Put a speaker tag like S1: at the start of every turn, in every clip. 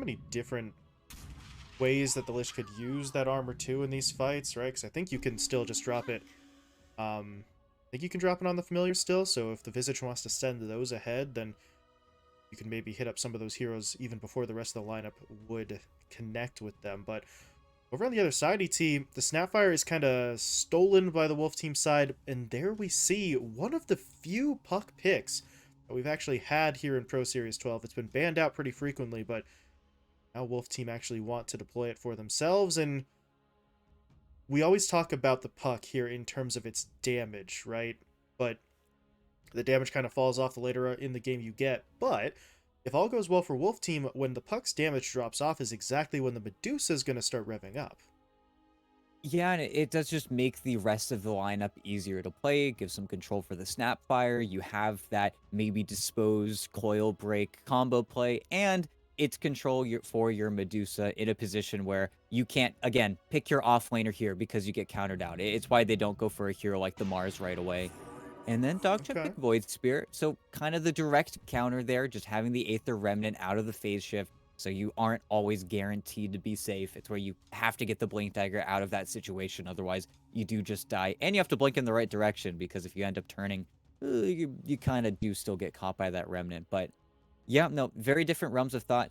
S1: many different ways that the Lich could use that armor too in these fights, right? Because I think you can still just drop it. I think you can drop it on the familiar still, so if the Visage wants to send those ahead, then you can maybe hit up some of those heroes even before the rest of the lineup would connect with them. But over on the other side, ET, the Snapfire is kind of stolen by the Wolf Team side, and there we see one of the few puck picks that we've actually had here in Pro Series 12. It's been banned out pretty frequently, but now Wolf Team actually want to deploy it for themselves, and we always talk about the puck here in terms of its damage, right? But the damage kind of falls off the later in the game you get. But if all goes well for Wolf Team, when the puck's damage drops off is exactly when the Medusa is going to start revving up.
S2: Yeah, and it does just make the rest of the lineup easier to play, give some control for the Snapfire. You have that maybe disposed coil break combo play, and it's control for your Medusa in a position where you can't, again, pick your offlaner here because you get countered out. It's why they don't go for a hero like the Mars right away. And then DogChamp
S1: Okay.
S2: picked Void Spirit, so kind of the direct counter there, just having the Aether Remnant out of the phase shift, so you aren't always guaranteed to be safe. It's where you have to get the Blink Dagger out of that situation, otherwise you do just die. And you have to blink in the right direction, because if you end up turning, you kind of do still get caught by that Remnant. But yeah, no, very different realms of thought.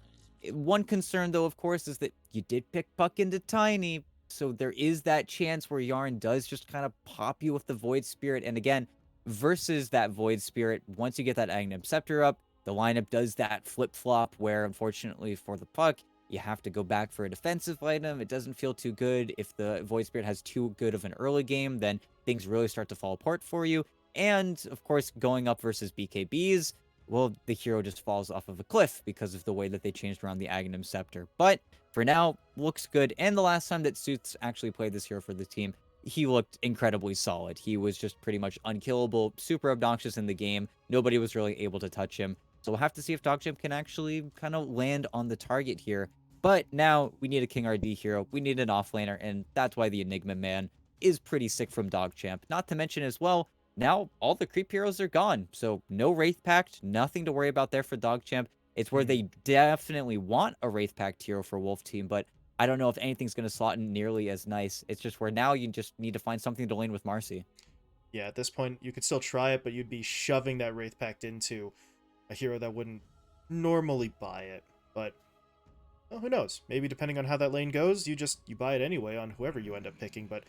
S2: One concern, though, of course, is that you did pick Puck into Tiny, so there is that chance where Yarn does just kind of pop you with the Void Spirit. And again, versus that Void Spirit, once you get that Aghanim Scepter up, the lineup does that flip-flop where, unfortunately for the Puck, you have to go back for a defensive item. It doesn't feel too good. If the Void Spirit has too good of an early game, then things really start to fall apart for you. And, of course, going up versus BKBs, well, the hero just falls off of a cliff because of the way that they changed around the Aghanim Scepter. But for now, looks good. And the last time that Suits actually played this hero for the team, he looked incredibly solid. He was just pretty much unkillable, super obnoxious in the game. Nobody was really able to touch him. So we'll have to see if DogChamp can actually kind of land on the target here. But now we need a King RD hero. We need an offlaner, and that's why the Enigma Man is pretty sick from DogChamp. Not to mention as well, now all the creep heroes are gone. So no Wraith Pact, nothing to worry about there for DogChamp. It's where they definitely want a Wraith Pact hero for Wolf Team, but I don't know if anything's going to slot in nearly as nice. It's just where now you just need to find something to lane with Marcy.
S1: Yeah, at this point, you could still try it, but you'd be shoving that Wraith Pact into a hero that wouldn't normally buy it. But, well, who knows? Maybe depending on how that lane goes, you buy it anyway on whoever you end up picking. But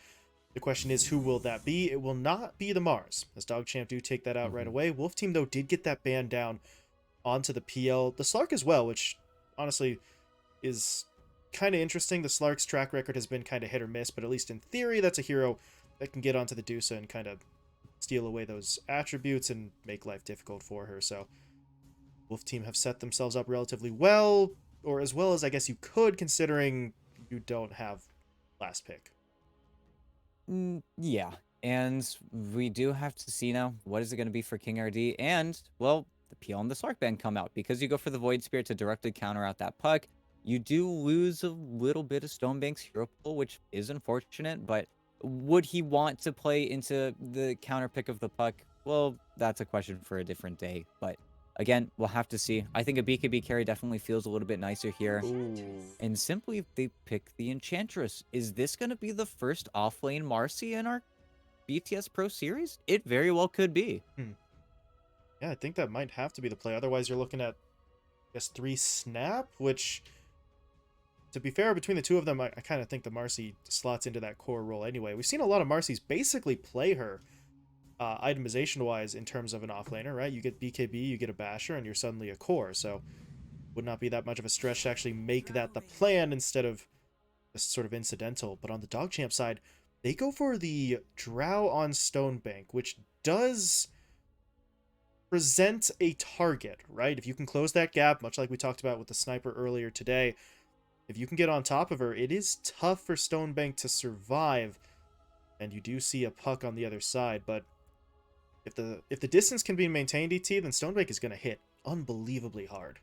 S1: the question is, who will that be? It will not be the Mars, as DogChamp do take that out right away. Wolf Team, though, did get that ban down onto the PL. The Slark as well, which, honestly, is kind of interesting. The Slark's track record has been kind of hit or miss, but at least in theory, that's a hero that can get onto the Dusa and kind of steal away those attributes and make life difficult for her. So Wolf Team have set themselves up relatively well, or as well as I guess you could, considering you don't have last pick.
S2: Yeah, and we do have to see now, what is it going to be for King RD? And, well, the PL and the Slark ban come out. Because you go for the Void Spirit to directly counter out that Puck, you do lose a little bit of Stonebank's hero pool, which is unfortunate, but would he want to play into the counter pick of the Puck? Well, that's a question for a different day. But again, we'll have to see. I think a BKB carry definitely feels a little bit nicer here.
S1: Ooh.
S2: And simply, they pick the Enchantress. Is this going to be the first offlane Marcy in our BTS Pro Series? It very well could be.
S1: Yeah, I think that might have to be the play. Otherwise, you're looking at, I guess, 3 Snap, which, to be fair, between the two of them, I kind of think the Marcy slots into that core role anyway. We've seen a lot of Marcys basically play her itemization-wise in terms of an offlaner, right? You get BKB, you get a Basher, and you're suddenly a core, so would not be that much of a stretch to actually make that the plan instead of just sort of incidental. But on the DogChamp side, they go for the Drow on Stonebank, which does present a target, right? If you can close that gap, much like we talked about with the Sniper earlier today, if you can get on top of her, it is tough for Stonebank to survive, and you do see a Puck on the other side. But if the distance can be maintained, ET, then Stonebank is going to hit unbelievably hard.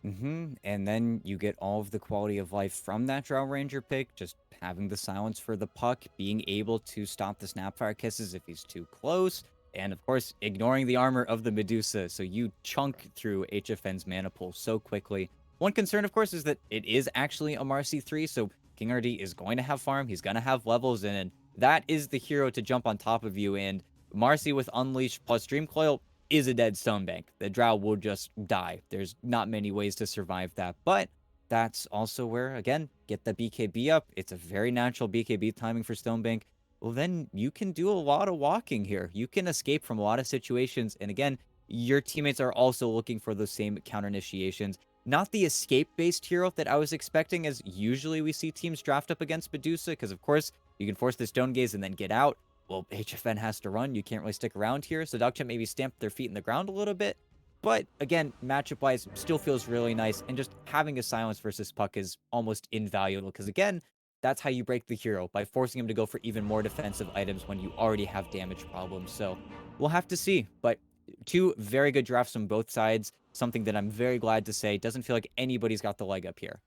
S2: And then you get all of the quality of life from that Drow Ranger pick, just having the silence for the Puck, being able to stop the Snapfire Kisses if he's too close, and of course, ignoring the armor of the Medusa, so you chunk through HFN's mana pool so quickly. One concern, of course, is that it is actually a Marcy 3, so King RD is going to have farm, he's going to have levels, and that is the hero to jump on top of you, and Marcy with Unleash plus Dream Coil is a dead stone bank. The Drow will just die. There's not many ways to survive that, but that's also where, again, get the BKB up. It's a very natural BKB timing for Stonebank. Well, then you can do a lot of walking here. You can escape from a lot of situations. And again, your teammates are also looking for those same counter initiations. Not the escape-based hero that I was expecting, as usually we see teams draft up against Medusa, because of course, you can force the Stone Gaze and then get out. Well, HFN has to run. You can't really stick around here. So DogChamp maybe stamp their feet in the ground a little bit. But again, matchup-wise, still feels really nice. And just having a silence versus Puck is almost invaluable. Because again, that's how you break the hero, by forcing him to go for even more defensive items when you already have damage problems. So we'll have to see. But two very good drafts on both sides. Something that I'm very glad to say. Doesn't feel like anybody's got the leg up here.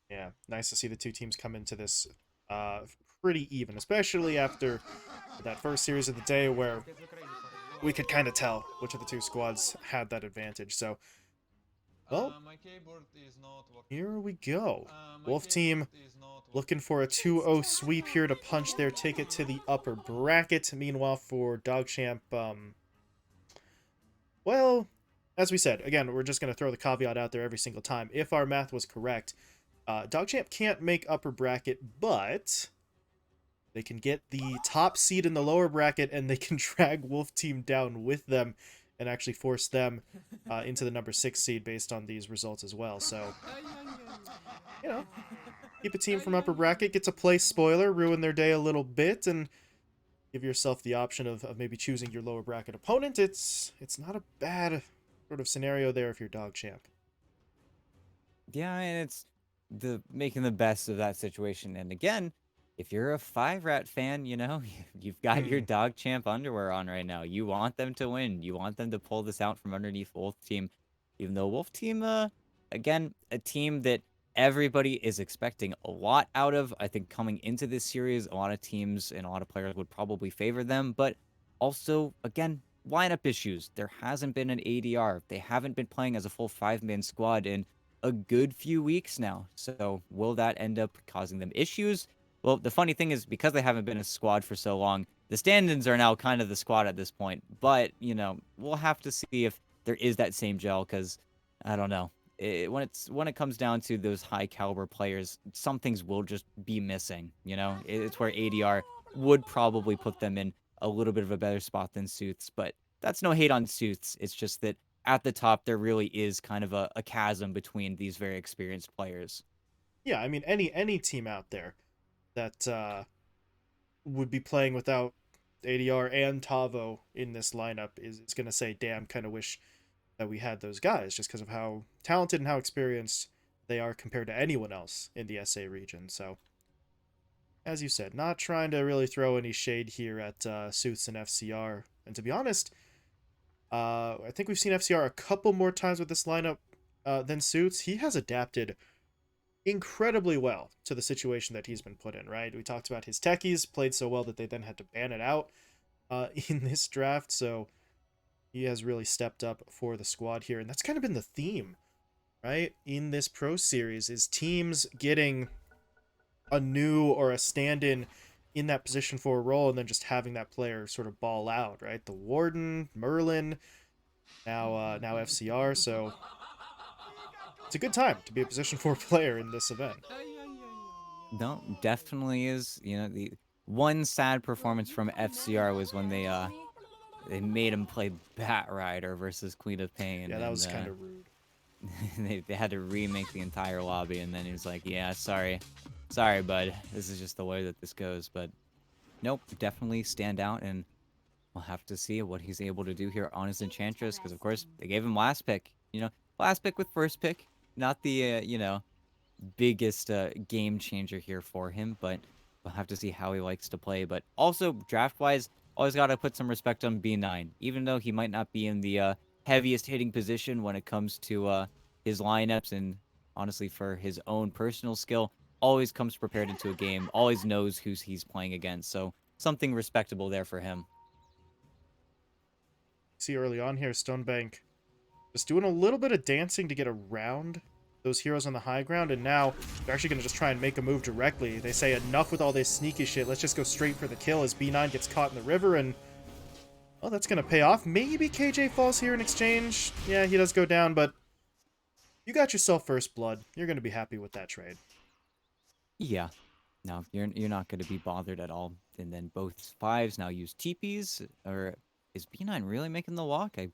S1: Yeah, nice to see the two teams come into this uh, pretty even, especially after that first series of the day where we could kind of tell which of the two squads had that advantage. So, well, here we go. Wolf team looking for a 2-0 sweep here to punch their ticket to the upper bracket. Meanwhile, for DogChamp, well, as we said, again, we're just going to throw the caveat out there every single time. If our math was correct, DogChamp can't make upper bracket, but they can get the top seed in the lower bracket, and they can drag Wolf Team down with them and actually force them into the number 6 seed based on these results as well. So, you know, keep a team from upper bracket, get to play spoiler, ruin their day a little bit, and give yourself the option of maybe choosing your lower bracket opponent. It's not a bad sort of scenario there if you're DogChamp.
S2: Yeah, and it's the making the best of that situation. And again, if you're a 5-rat fan, you know, you've got your DogChamp underwear on right now. You want them to win. You want them to pull this out from underneath Wolf Team. Even though Wolf Team, again, a team that everybody is expecting a lot out of. I think coming into this series, a lot of teams and a lot of players would probably favor them. But also, again, lineup issues. There hasn't been an ADR. They haven't been playing as a full 5-man squad in a good few weeks now. So will that end up causing them issues? Well, the funny thing is, because they haven't been a squad for so long, the stand-ins are now kind of the squad at this point. But, you know, we'll have to see if there is that same gel, because, I don't know. When it comes down to those high caliber players, some things will just be missing, you know? It's where ADR would probably put them in a little bit of a better spot than Suits, but that's no hate on Suits. It's just that at the top, there really is kind of a chasm between these very experienced players.
S1: Yeah, I mean, any team out there that would be playing without ADR and Tavo in this lineup is going to say, damn, kind of wish that we had those guys, just because of how talented and how experienced they are compared to anyone else in the SA region. So, as you said, not trying to really throw any shade here at Suits and FCR. And to be honest, I think we've seen FCR a couple more times with this lineup than Suits. He has adapted incredibly well to the situation that he's been put in, right? We talked about his techies played so well that they then had to ban it out in this draft. So he has really stepped up for the squad here. And that's kind of been the theme, right? In this Pro Series is teams getting a new or a stand-in in that position for a role and then just having that player sort of ball out, right? The Warden, Merlin, now FCR. So it's a good time to be a position 4 player in this event.
S2: No, definitely is. You know, the one sad performance from FCR was when they made him play Bat Rider versus Queen of Pain.
S1: Yeah, that
S2: and
S1: was kind of rude.
S2: they had to remake the entire lobby, and then he was like, yeah, sorry, bud. This is just the way that this goes. But nope, definitely stand out, and we'll have to see what he's able to do here on his Enchantress, because of course they gave him last pick. You know, last pick with first pick, not the you know, biggest game changer here for him, but we'll have to see how he likes to play. But also draft wise, always got to put some respect on B9, even though he might not be in the heaviest hitting position when it comes to his lineups, and honestly for his own personal skill, always comes prepared into a game, always knows who he's playing against. So something respectable there for him.
S1: See early on here, Stonebank just doing a little bit of dancing to get around those heroes on the high ground, and now they're actually going to just try and make a move directly. They say, enough with all this sneaky shit. Let's just go straight for the kill as B9 gets caught in the river, and well, that's going to pay off. Maybe KJ falls here in exchange. Yeah, he does go down, but you got yourself first blood. You're going to be happy with that trade.
S2: Yeah. No, you're not going to be bothered at all. And then both fives now use TPs. Or is B9 really making the walk? I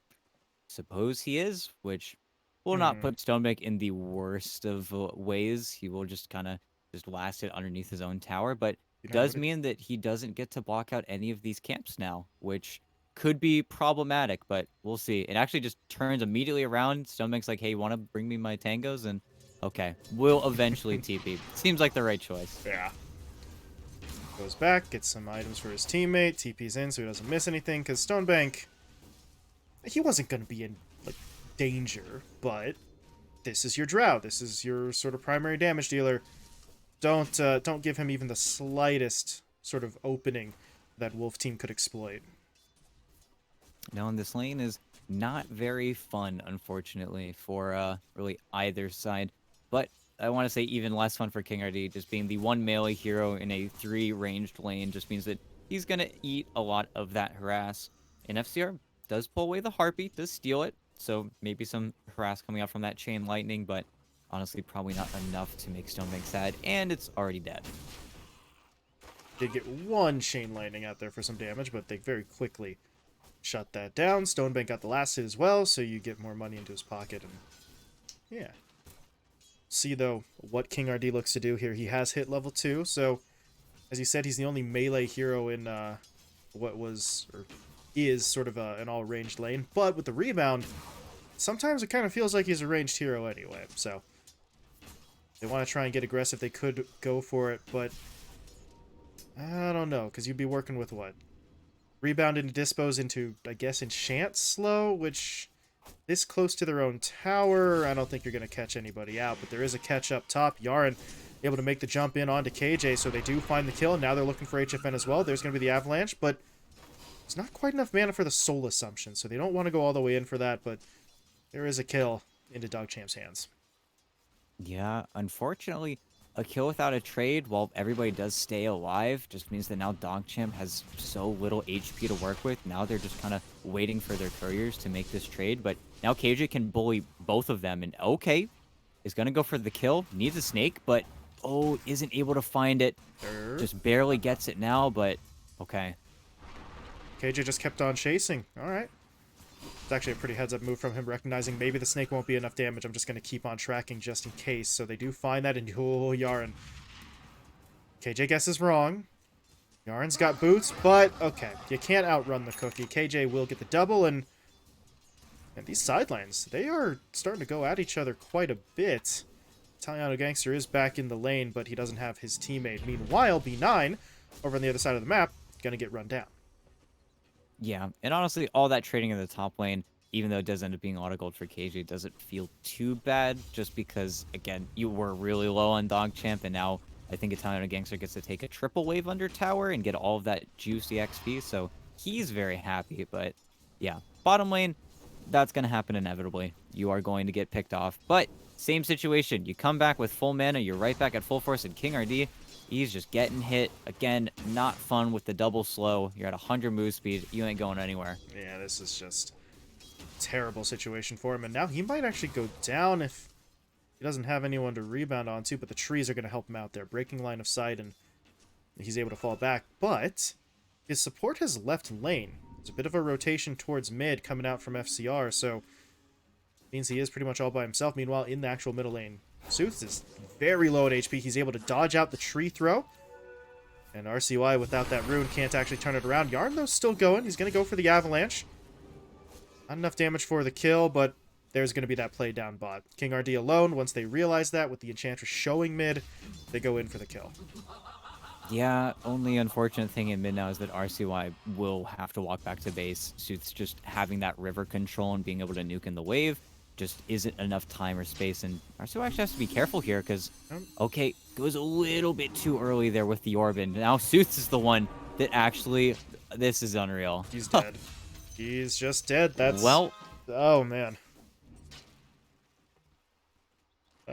S2: suppose he is, which will not
S1: Hmm.
S2: put Stonebank in the worst of ways. He will just kind of just last it underneath his own tower, but
S1: B9
S2: does
S1: would
S2: mean that he doesn't get to block out any of these camps now, which could be problematic, but we'll see. It actually just turns immediately around. Stonebank's like, hey, you want to bring me my tangos? And okay, we'll eventually TP. Seems like the right choice.
S1: Yeah. Goes back, gets some items for his teammate, TP's in so he doesn't miss anything, because Stonebank, he wasn't going to be in, like, danger, but this is your Drow. This is your sort of primary damage dealer. Don't give him even the slightest sort of opening that Wolf team could exploit.
S2: Now, in this lane is not very fun, unfortunately, for really either side. But I want to say even less fun for King RD. Just being the one melee hero in a 3 ranged lane just means that he's going to eat a lot of that harass. And FCR does pull away the Harpy, does steal it. So maybe some harass coming out from that Chain Lightning, but honestly, probably not enough to make Stonebank sad. And it's already dead.
S1: Did get one Chain Lightning out there for some damage, but they very quickly shut that down. Stonebank got the last hit as well, so you get more money into his pocket. And yeah. See, though, what King RD looks to do here. He has hit level 2, so as you said, he's the only melee hero in what was, or is, sort of an all-ranged lane. But with the rebound, sometimes it kind of feels like he's a ranged hero anyway. So they want to try and get aggressive. They could go for it, but I don't know, because you'd be working with what? Rebound into dispose into, I guess, enchant slow, which this close to their own tower, I don't think you're going to catch anybody out, but there is a catch up top. Yaren able to make the jump in onto KJ, so they do find the kill, and now they're looking for HFN as well. There's going to be the avalanche, but it's not quite enough mana for the soul assumption, so they don't want to go all the way in for that, but there is a kill into DogChamp's hands.
S2: Yeah, unfortunately, a kill without a trade, while everybody does stay alive, just means that now DogChamp has so little HP to work with. Now they're just kind of waiting for their couriers to make this trade, but now KJ can bully both of them, and okay, is going to go for the kill, needs a snake, but oh, isn't able to find it. Just barely gets it now, but okay.
S1: KJ just kept on chasing. All right. It's actually a pretty heads-up move from him, recognizing maybe the snake won't be enough damage. I'm just going to keep on tracking just in case. So they do find that, and oh, Yaren. KJ guesses wrong. Yaren's got boots, but okay. You can't outrun the cookie. KJ will get the double, and these sidelines, they are starting to go at each other quite a bit. Italiano Gangster is back in the lane, but he doesn't have his teammate. Meanwhile, B9, over on the other side of the map, going to get run down.
S2: Yeah, and honestly, all that trading in the top lane, even though it does end up being auto gold for KJ, doesn't feel too bad, just because, again, you were really low on DogChamp, and now I think Italiano Gangster gets to take a triple wave under tower and get all of that juicy XP, so he's very happy, but yeah, bottom lane, that's going to happen inevitably. You are going to get picked off, but same situation. You come back with full mana, you're right back at full force, and King RD, he's just getting hit. Again, not fun with the double slow. You're at 100 move speed. You ain't going anywhere.
S1: Yeah, this is just a terrible situation for him. And now he might actually go down if he doesn't have anyone to rebound onto, but the trees are going to help him out there. Breaking line of sight, and he's able to fall back. But his support has left lane. There's a bit of a rotation towards mid coming out from FCR, so means he is pretty much all by himself. Meanwhile, in the actual middle lane, Sooths is very low at HP. He's able to dodge out the tree throw. And RCY, without that rune, can't actually turn it around. Yarn, though, still going. He's going to go for the avalanche. Not enough damage for the kill, but there's going to be that play down bot. King RD alone, once they realize that, with the Enchantress showing mid, they go in for the kill.
S2: Yeah, only unfortunate thing in mid now is that RCY will have to walk back to base. Sooths just having that river control and being able to nuke in the wave just isn't enough time or space, and RCY actually has to be careful here because, okay, goes a little bit too early there with the orb, and now Sooths is the one that actually, this is unreal.
S1: He's dead. He's just dead. That's...
S2: Well...
S1: Oh, man.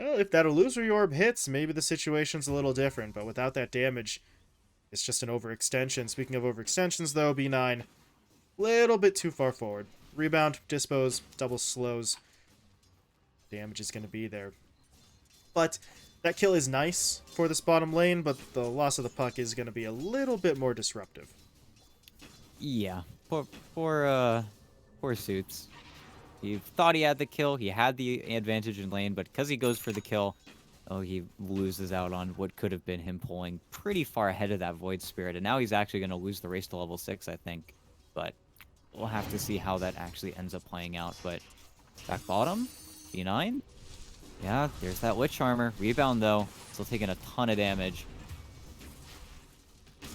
S1: Well, if that illusory orb hits, maybe the situation's a little different, but without that damage, it's just an overextension. Speaking of overextensions, though, B9, little bit too far forward. Rebound, dispose, double slows. Damage is going to be there. But that kill is nice for this bottom lane, but the loss of the puck is going to be a little bit more disruptive.
S2: Yeah, poor Suits. He thought he had the kill. He had the advantage in lane, but because he goes for the kill, oh, he loses out on what could have been him pulling pretty far ahead of that Void Spirit. And now he's actually going to lose the race to level 6, I think. But we'll have to see how that actually ends up playing out. But back bottom, B9. Yeah, there's that Witch Armor. Rebound, though. Still taking a ton of damage.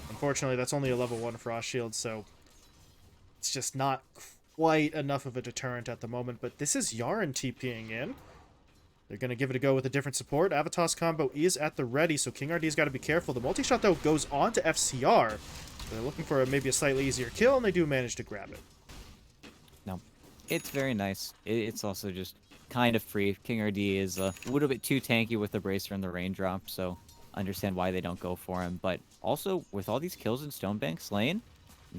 S1: Unfortunately, that's only a level 1 Frost Shield, so it's just not quite enough of a deterrent at the moment. But this is Yarn TPing in. They're going to give it a go with a different support. Avatos combo is at the ready, so King RD's got to be careful. The multi-shot, though, goes on to FCR. They're looking for maybe a slightly easier kill, and they do manage to grab it.
S2: No, it's very nice. It's also just kind of free. King RD is a little bit too tanky with the Bracer and the Raindrop, so understand why they don't go for him. But also, with all these kills in Stonebank's lane,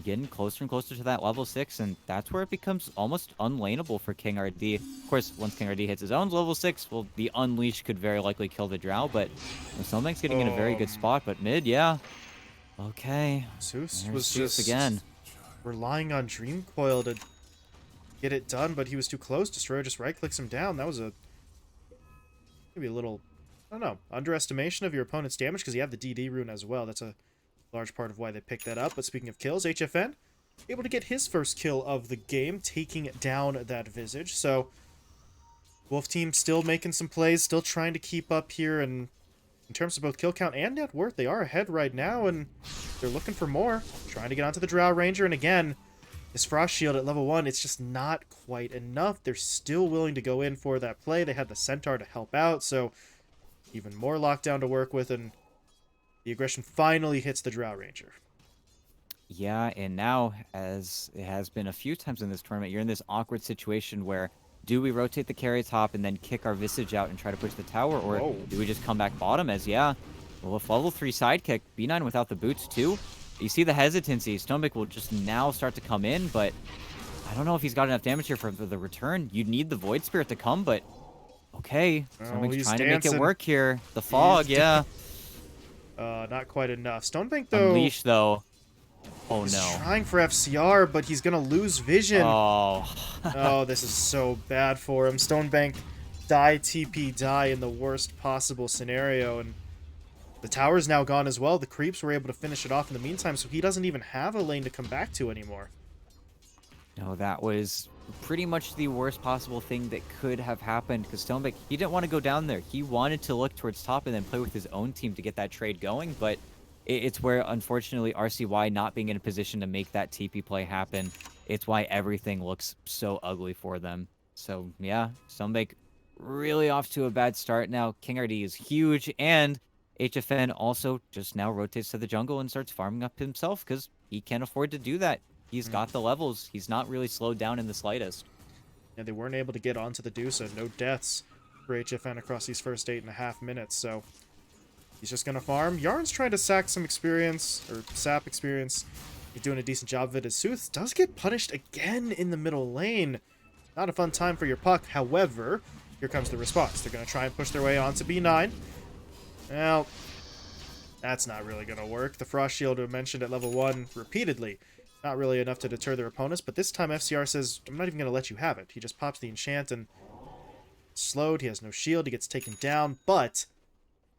S2: getting closer and closer to that level 6, and that's where it becomes almost unlaneable for King RD. Of course, once King RD hits his own level 6, well, the Unleash could very likely kill the Drow, but Stonebank's getting in a very good spot. But mid, yeah. Okay.
S1: Zeus
S2: There's
S1: was
S2: Zeus
S1: just
S2: again.
S1: relying on Dream Coil to get it done, but he was too close. Destroyer just right-clicks him down. That was maybe a little, I don't know, underestimation of your opponent's damage, because he had the DD rune as well. That's a large part of why they picked that up. But speaking of kills, HFN able to get his first kill of the game, taking down that Visage. So Wolf team still making some plays, still trying to keep up here, and in terms of both kill count and net worth, they are ahead right now, and they're looking for more, trying to get onto the Drow Ranger. And again, this Frost Shield at level 1, it's just not quite enough. They're still willing to go in for that play. They had the Centaur to help out, so even more lockdown to work with, and the aggression finally hits the Drow Ranger.
S2: Yeah, and now, as it has been a few times in this tournament, you're in this awkward situation where do we rotate the carry top and then kick our Visage out and try to push the tower, or
S1: Whoa.
S2: do we just come back bottom as, yeah, well, if level 3 sidekick, B9 without the boots too, you see the hesitancy. Stonebank will just now start to come in, but I don't know if he's got enough damage here for the return. You'd need the Void Spirit to come, but okay. Stonebank's trying to make it work here. The fog, yeah.
S1: Not quite enough. Stonebank, though...
S2: Unleash, though. Oh,
S1: he's
S2: no.
S1: trying for FCR, but he's going to lose vision.
S2: Oh.
S1: Oh, this is so bad for him. Stonebank die, TP, die in the worst possible scenario, and the tower's now gone as well. The creeps were able to finish it off in the meantime, so he doesn't even have a lane to come back to anymore.
S2: No, that was pretty much the worst possible thing that could have happened, because Stonebank, he didn't want to go down there. He wanted to look towards top and then play with his own team to get that trade going, but it's where, unfortunately, RCY not being in a position to make that TP play happen, it's why everything looks so ugly for them. So, yeah, Stonebank really off to a bad start now. King RD is huge, and HFN also just now rotates to the jungle and starts farming up himself because he can't afford to do that. He's got the levels. He's not really slowed down in the slightest.
S1: And they weren't able to get onto the Dusa. No deaths for HFN across these first 8.5 minutes, so he's just going to farm. Yarn's trying to sack some experience, or sap experience. He's doing a decent job of it, as Sooth does get punished again in the middle lane. Not a fun time for your puck. However, here comes the response. They're going to try and push their way onto B9. Well, that's not really going to work. The Frost Shield we mentioned at level 1 repeatedly. Not really enough to deter their opponents, but this time FCR says, I'm not even going to let you have it. He just pops the enchant and slowed. He has no shield. He gets taken down, but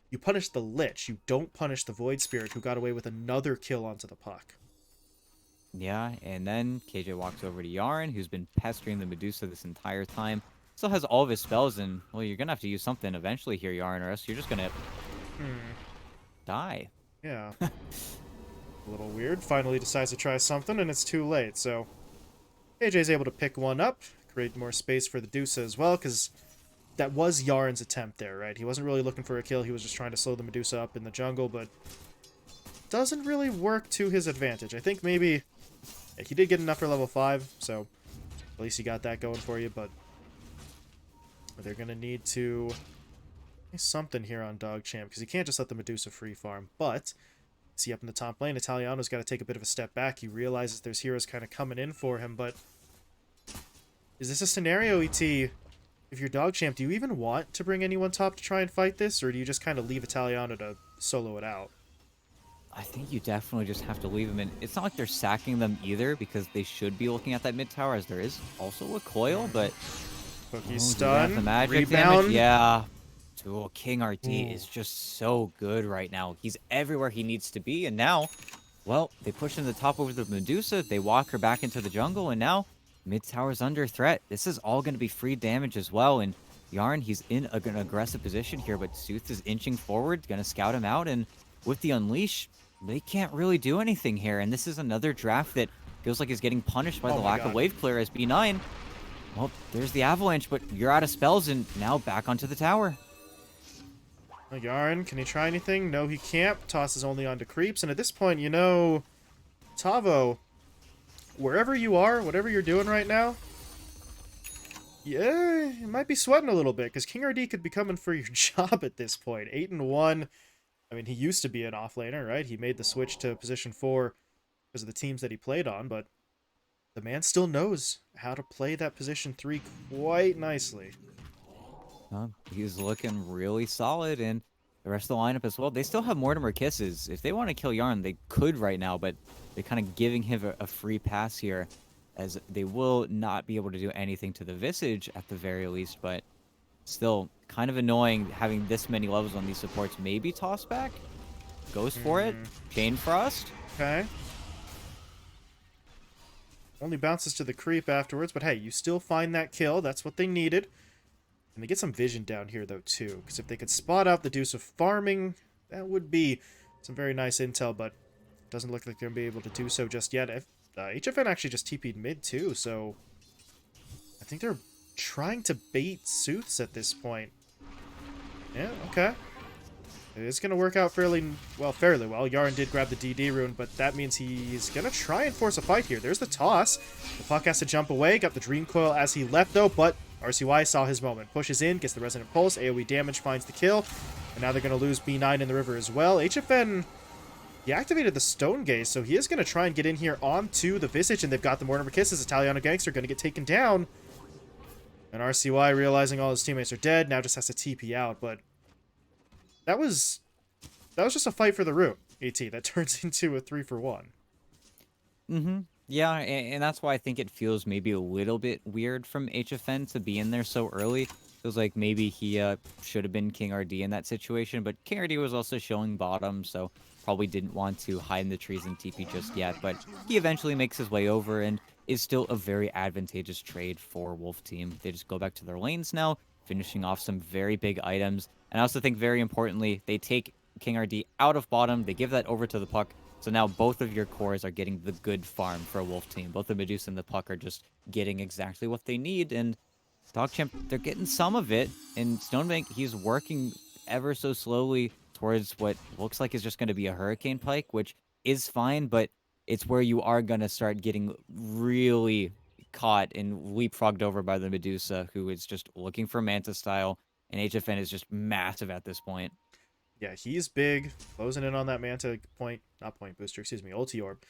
S1: you punish the Lich. You don't punish the Void Spirit, who got away with another kill onto the puck.
S2: Yeah, and then KJ walks over to Yarn, who's been pestering the Medusa this entire time. Still has all of his spells, and, well, you're going to have to use something eventually here, Yarn, or else you're just going to die.
S1: Yeah. A little weird. Finally decides to try something, and it's too late, so KJ's able to pick one up, create more space for the Medusa as well, because that was Yarn's attempt there, right? He wasn't really looking for a kill. He was just trying to slow the Medusa up in the jungle, but doesn't really work to his advantage. I think maybe he did get enough for level 5, so at least he got that going for you, but they're going to need to something here on DogChamp, because you can't just let the Medusa free farm. But, see up in the top lane, Italiano's got to take a bit of a step back. He realizes there's heroes kind of coming in for him, but is this a scenario, ET? If you're DogChamp, do you even want to bring anyone top to try and fight this, or do you just kind of leave Italiano to solo it out?
S2: I think you definitely just have to leave them in. It's not like they're sacking them either, because they should be looking at that mid tower, as there is also a coil, but
S1: Cookie
S2: oh, do they have the
S1: stun,
S2: magic
S1: rebound.
S2: damage? Yeah. Dual King RD is just so good right now. He's everywhere he needs to be, and now, well, they push in the top over the Medusa, they walk her back into the jungle, and now mid tower's under threat. This is all going to be free damage as well, and Yarn, he's in an aggressive position here, but Sooth is inching forward, going to scout him out, and with the Unleash, they can't really do anything here, and this is another draft that feels like is getting punished by the lack of wave clear as B9. Well, there's the Avalanche, but you're out of spells, and now back onto the tower.
S1: Yarn, can he try anything? No, he can't. Tosses only onto creeps, and at this point, you know, Tavo, wherever you are, whatever you're doing right now, yeah, you might be sweating a little bit, because King RD could be coming for your job at this point. 8-1. I mean, he used to be an offlaner, right? He made the switch to position 4 because of the teams that he played on, but the man still knows how to play that position 3 quite nicely.
S2: He's looking really solid, and the rest of the lineup as well. They still have Mortimer Kisses. If they want to kill Yarn, they could right now, but they're kind of giving him a free pass here, as they will not be able to do anything to the Visage at the very least, but still kind of annoying having this many levels on these supports. Maybe toss back? Goes for it. Chain Frost?
S1: Okay. Only bounces to the creep afterwards, but hey, you still find that kill. That's what they needed. And they get some vision down here, though, too. Because if they could spot out the Deuce of farming, that would be some very nice intel, but doesn't look like they're going to be able to do so just yet. HFN actually just TP'd mid, too, so I think they're trying to bait Sooths at this point. Yeah, okay. It's going to work out fairly well. Yarn did grab the DD rune, but that means he's going to try and force a fight here. There's the toss. The puck has to jump away. Got the Dream Coil as he left, though, but RCY saw his moment. Pushes in, gets the Resonant Pulse. AoE damage finds the kill. And now they're going to lose B9 in the river as well. HFN, he activated the Stone Gaze, so he is going to try and get in here onto the Visage, and they've got the Mortimer Kisses. Italiano Gangster going to get taken down. And RCY, realizing all his teammates are dead, now just has to TP out, but that was just a fight for the rune, AT. That turns into a 3-for-1.
S2: Yeah, and that's why I think it feels maybe a little bit weird from HFN to be in there so early. Feels like maybe he should have been King RD in that situation, but King RD was also showing bottom, so probably didn't want to hide in the trees and TP just yet, but he eventually makes his way over and is still a very advantageous trade for Wolf Team. They just go back to their lanes now, finishing off some very big items. And I also think, very importantly, they take King RD out of bottom, they give that over to the puck, so now both of your cores are getting the good farm for a Wolf Team. Both the Medusa and the puck are just getting exactly what they need, and DogChamp, they're getting some of it, and Stonebank, he's working ever so slowly towards what looks like is just going to be a Hurricane Pike, which is fine, but it's where you are going to start getting really caught and leapfrogged over by the Medusa, who is just looking for Manta style, and HFN is just massive at this point.
S1: Yeah, he's big, closing in on that Manta ulti orb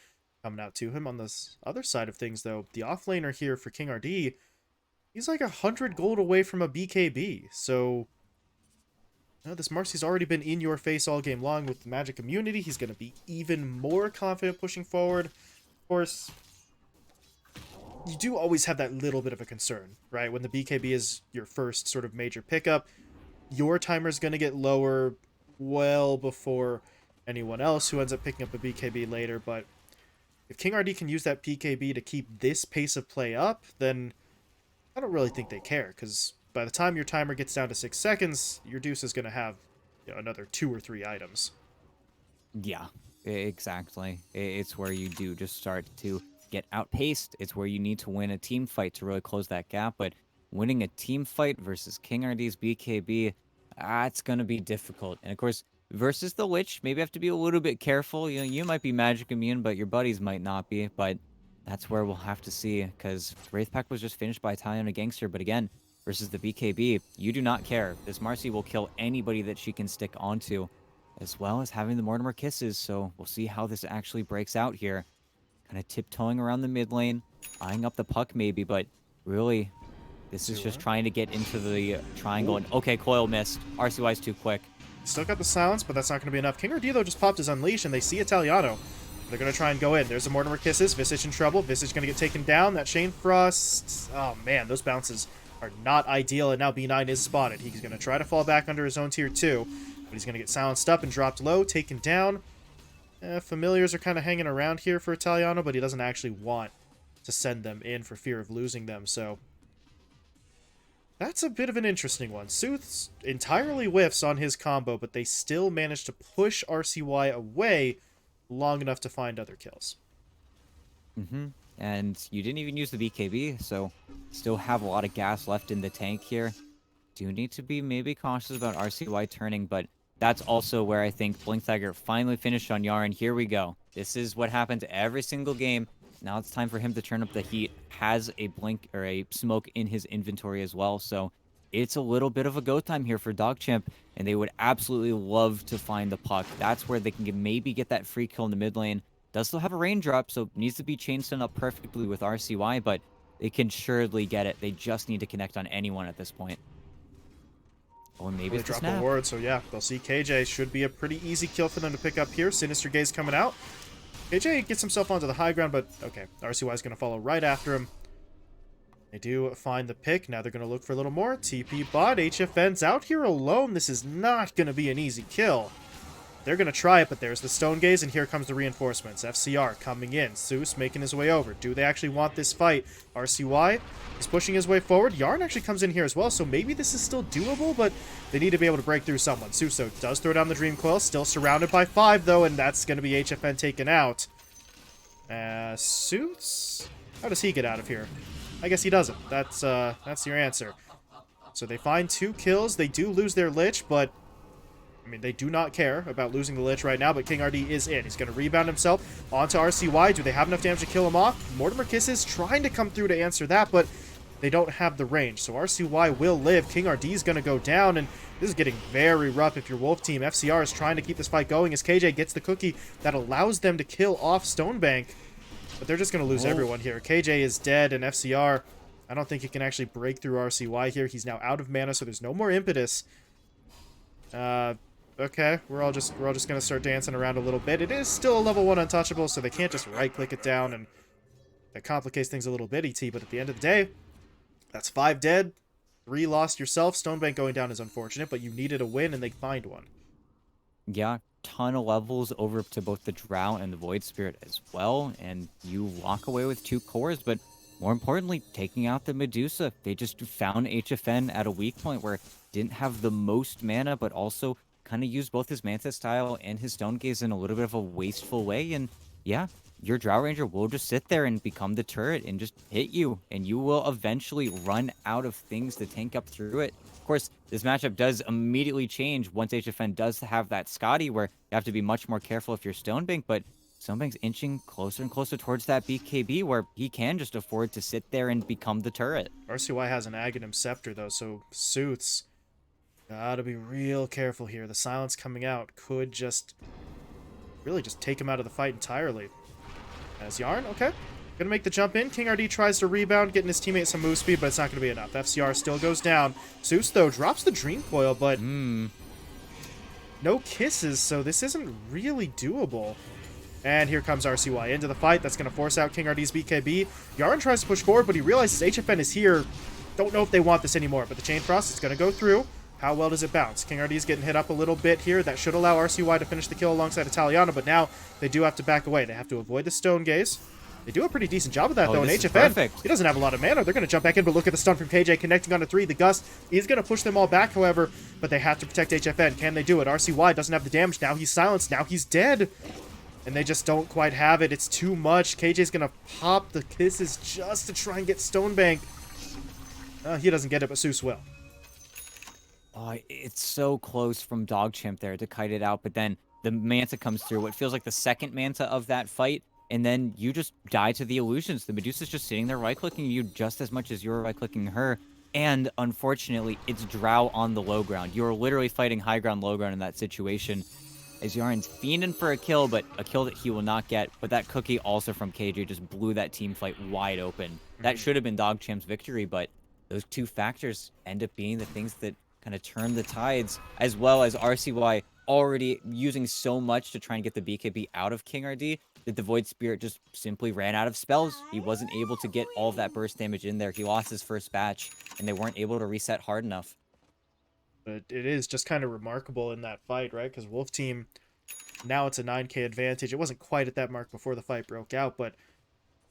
S1: coming out to him. On this other side of things, though, the offlaner here for King RD, he's like 100 gold away from a BKB, so this Marcy's already been in your face all game long with the magic immunity. He's going to be even more confident pushing forward. Of course, you do always have that little bit of a concern, right? When the BKB is your first sort of major pickup, your timer's going to get lower well before anyone else who ends up picking up a BKB later, but if King RD can use that PKB to keep this pace of play up, then I don't really think they care, because by the time your timer gets down to 6 seconds, your Deuce is going to have another 2 or 3 items.
S2: Yeah, exactly. It's where you do just start to get outpaced. It's where you need to win a team fight to really close that gap, but winning a team fight versus King RD's BKB, it's going to be difficult. And of course, versus the Lich, maybe have to be a little bit careful. You might be magic immune, but your buddies might not be, but that's where we'll have to see, because Wraith Pact was just finished by Italiano Gangster, but again, versus the BKB, you do not care. This Marcy will kill anybody that she can stick onto, as well as having the Mortimer kisses. So we'll see how this actually breaks out here. Kind of tiptoeing around the mid lane, eyeing up the puck maybe, but really, this is just trying to get into the triangle. And okay, coil missed. RCY's too quick.
S1: Still got the silence, but that's not going to be enough. King RD, though, just popped his Unleash, and they see Italiano. They're going to try and go in. There's a Mortimer Kisses. Visage in trouble. Visage going to get taken down. That Chain Frost. Oh, man, those bounces are not ideal, and now B9 is spotted. He's going to try to fall back under his own tier 2, but he's going to get silenced up and dropped low, taken down. Familiars are kind of hanging around here for Italiano, but he doesn't actually want to send them in for fear of losing them, so that's a bit of an interesting one. Sooth's entirely whiffs on his combo, but they still manage to push RCY away long enough to find other kills.
S2: And you didn't even use the BKB, so still have a lot of gas left in the tank here. Do need to be maybe cautious about RCY turning, but that's also where I think Blink Tiger finally finished on Yarn. Here we go. This is what happens every single game. Now it's time for him to turn up the heat. Has a blink or a smoke in his inventory as well. So it's a little bit of a go time here for DogChamp, and they would absolutely love to find the puck. That's where they can maybe get that free kill in the mid lane. Does still have a raindrop, so needs to be chain stun up perfectly with RCY, but they can surely get it. They just need to connect on anyone at this point. Or maybe it's
S1: drop a ward, so yeah, they'll see KJ. Should be a pretty easy kill for them to pick up here. Sinister Gaze coming out. KJ gets himself onto the high ground, but okay, RCY is going to follow right after him. They do find the pick. Now they're going to look for a little more. TP bot. HFN's out here alone. This is not going to be an easy kill. They're going to try it, but there's the Stone Gaze, and here comes the reinforcements. FCR coming in. Zeus making his way over. Do they actually want this fight? RCY is pushing his way forward. Yarn actually comes in here as well, so maybe this is still doable, but they need to be able to break through someone. Suso does throw down the Dream Coil. Still surrounded by 5, though, and that's going to be HFN taken out. Suits? How does he get out of here? I guess he doesn't. That's your answer. So they find 2 kills. They do lose their Lich, but I mean, they do not care about losing the Lich right now, but King RD is in. He's going to rebound himself onto RCY. Do they have enough damage to kill him off? Mortimer Kisses trying to come through to answer that, but they don't have the range. So RCY will live. King RD is going to go down, and this is getting very rough if you're Wolf Team. FCR is trying to keep this fight going as KJ gets the cookie that allows them to kill off Stonebank, but they're just going to lose everyone here. KJ is dead, and FCR, I don't think he can actually break through RCY here. He's now out of mana, so there's no more impetus. Okay, we're all just gonna start dancing around a little bit. It is still a level 1 untouchable, so they can't just right-click it down, and that complicates things a little bit, ET. But at the end of the day, that's 5 dead, 3 lost yourself. Stonebank going down is unfortunate, but you needed a win, and they find one.
S2: Yeah, ton of levels over to both the Drow and the Void Spirit as well, and you walk away with 2 cores, but more importantly, taking out the Medusa. They just found HFN at a weak point where it didn't have the most mana, but also kind of used both his Manta Style and his Stone Gaze in a little bit of a wasteful way. And yeah, your Drow Ranger will just sit there and become the turret and just hit you, and you will eventually run out of things to tank up through it. Of course, this matchup does immediately change once HFN does have that Scotty, where you have to be much more careful if you're Stonebank, but Stonebank's inching closer and closer towards that BKB, where he can just afford to sit there and become the turret.
S1: RCY has an Aghanim Scepter, though, so Sooths gotta be real careful here. The silence coming out could really just take him out of the fight entirely. As Yarn, okay, gonna make the jump in. King RD tries to rebound, getting his teammate some move speed, but it's not gonna be enough. FCR still goes down. Zeus, though, drops the Dream Coil, but no kisses, so this isn't really doable. And here comes RCY into the fight. That's going to force out King RD's BKB. Yarn tries to push forward, but he realizes HFN is here. Don't know if they want this anymore, but the Chain Frost is going to go through. How well does it bounce? King RD is getting hit up a little bit here. That should allow RCY to finish the kill alongside Italiano, but now they do have to back away. They have to avoid the Stone Gaze. They do a pretty decent job of that, though, and HFN, he doesn't have a lot of mana. They're going to jump back in, but look at the stun from KJ connecting onto 3. The Gust is going to push them all back, however, but they have to protect HFN. Can they do it? RCY doesn't have the damage. Now he's silenced. Now he's dead. And they just don't quite have it. It's too much. KJ's going to pop the kisses just to try and get Stonebank. He doesn't get it, but Seuss will.
S2: Oh, it's so close from DogChamp there to kite it out, but then the Manta comes through. What feels like the second Manta of that fight, and then you just die to the illusions. The Medusa's just sitting there right-clicking you just as much as you're right-clicking her. And unfortunately, it's Drow on the low ground. You're literally fighting high ground, low ground in that situation. As Yaren's fiending for a kill, but a kill that he will not get. But that cookie also from KJ just blew that team fight wide open. That
S1: Mhm.
S2: should have been DogChamp's victory, but those two factors end up being the things that kind of turn the tides, as well as RCY already using so much to try and get the BKB out of King RD that the Void Spirit just simply ran out of spells. He wasn't able to get all of that burst damage in there. He lost his first batch, and they weren't able to reset hard enough.
S1: But it is just kind of remarkable in that fight, right? Because Wolf Team, now it's a 9K advantage. It wasn't quite at that mark before the fight broke out, but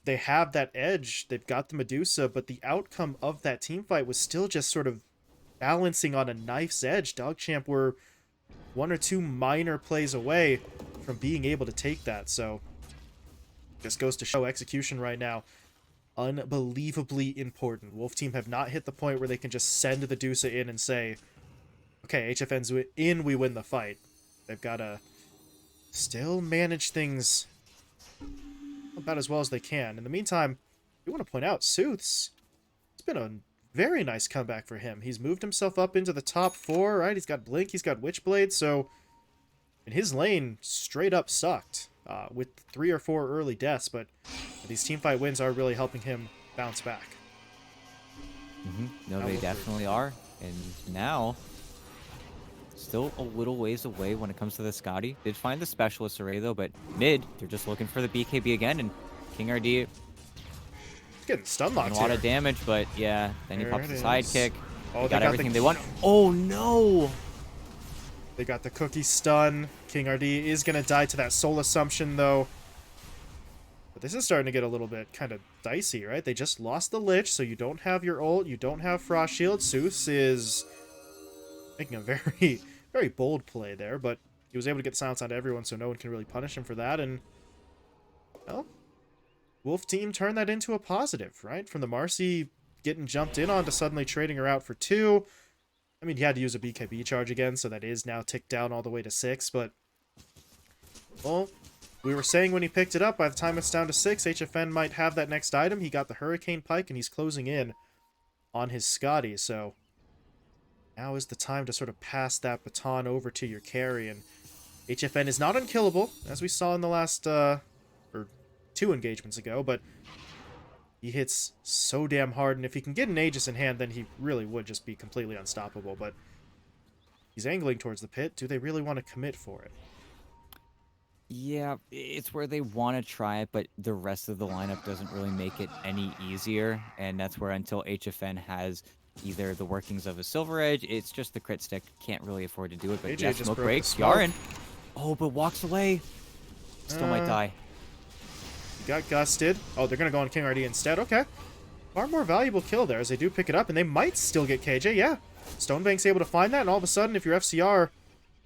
S1: they have that edge. They've got the Medusa, but the outcome of that team fight was still just sort of balancing on a knife's edge. DogChamp were one or two minor plays away from being able to take that. So this goes to show execution right now. Unbelievably important. Wolf Team have not hit the point where they can just send the Medusa in and say, okay, HFN's in, we win the fight. They've got to still manage things about as well as they can. In the meantime, we want to point out, Sooth's, it's been a very nice comeback for him. He's moved himself up into the top 4, right? He's got Blink, he's got Witchblade, so in his lane, straight up sucked with 3 or 4 early deaths, but these teamfight wins are really helping him bounce back.
S2: No, they definitely are. And now, still a little ways away when it comes to the Scotty. Did find the specialist array though, but mid, they're just looking for the BKB again, and King RD
S1: Getting stun
S2: doing
S1: locked
S2: a lot
S1: here.
S2: of damage, but yeah, then he
S1: There
S2: pops
S1: it
S2: the
S1: is.
S2: sidekick.
S1: Oh,
S2: They got everything
S1: the,
S2: they want. Oh no!
S1: They got the cookie stun. King RD is going to die to that soul assumption, though. But this is starting to get a little bit kind of dicey, right? They just lost the Lich, so you don't have your ult, you don't have Frost Shield. Seuss is making a very, very bold play there, but he was able to get silence onto everyone, so no one can really punish him for that. And, well, Wolf Team turned that into a positive, right? From the Marcy getting jumped in on to suddenly trading her out for 2. I mean, he had to use a BKB charge again, so that is now ticked down all the way to 6, but, well, we were saying when he picked it up, by the time it's down to 6, HFN might have that next item. He got the Hurricane Pike, and he's closing in on his Scotty, so now is the time to sort of pass that baton over to your carry, and HFN is not unkillable, as we saw in the last, or 2 engagements ago, but he hits so damn hard, and if he can get an Aegis in hand, then he really would just be completely unstoppable, but he's angling towards the pit. Do they really want to commit for it?
S2: Yeah, it's where they want to try it, but the rest of the lineup doesn't really make it any easier, and that's where until HFN has either the workings of a Silver Edge, it's just the crit stick, can't really afford to do it, but
S1: AJ
S2: yeah,
S1: just
S2: smoke
S1: broke the
S2: breaks,
S1: smoke.
S2: Yaren. Oh, but walks away. Still might die.
S1: He got gusted. Oh, they're going to go on King RD instead. Okay. Far more valuable kill there as they do pick it up, and they might still get KJ. Yeah. Stonebank's able to find that, and all of a sudden, if you're FCR,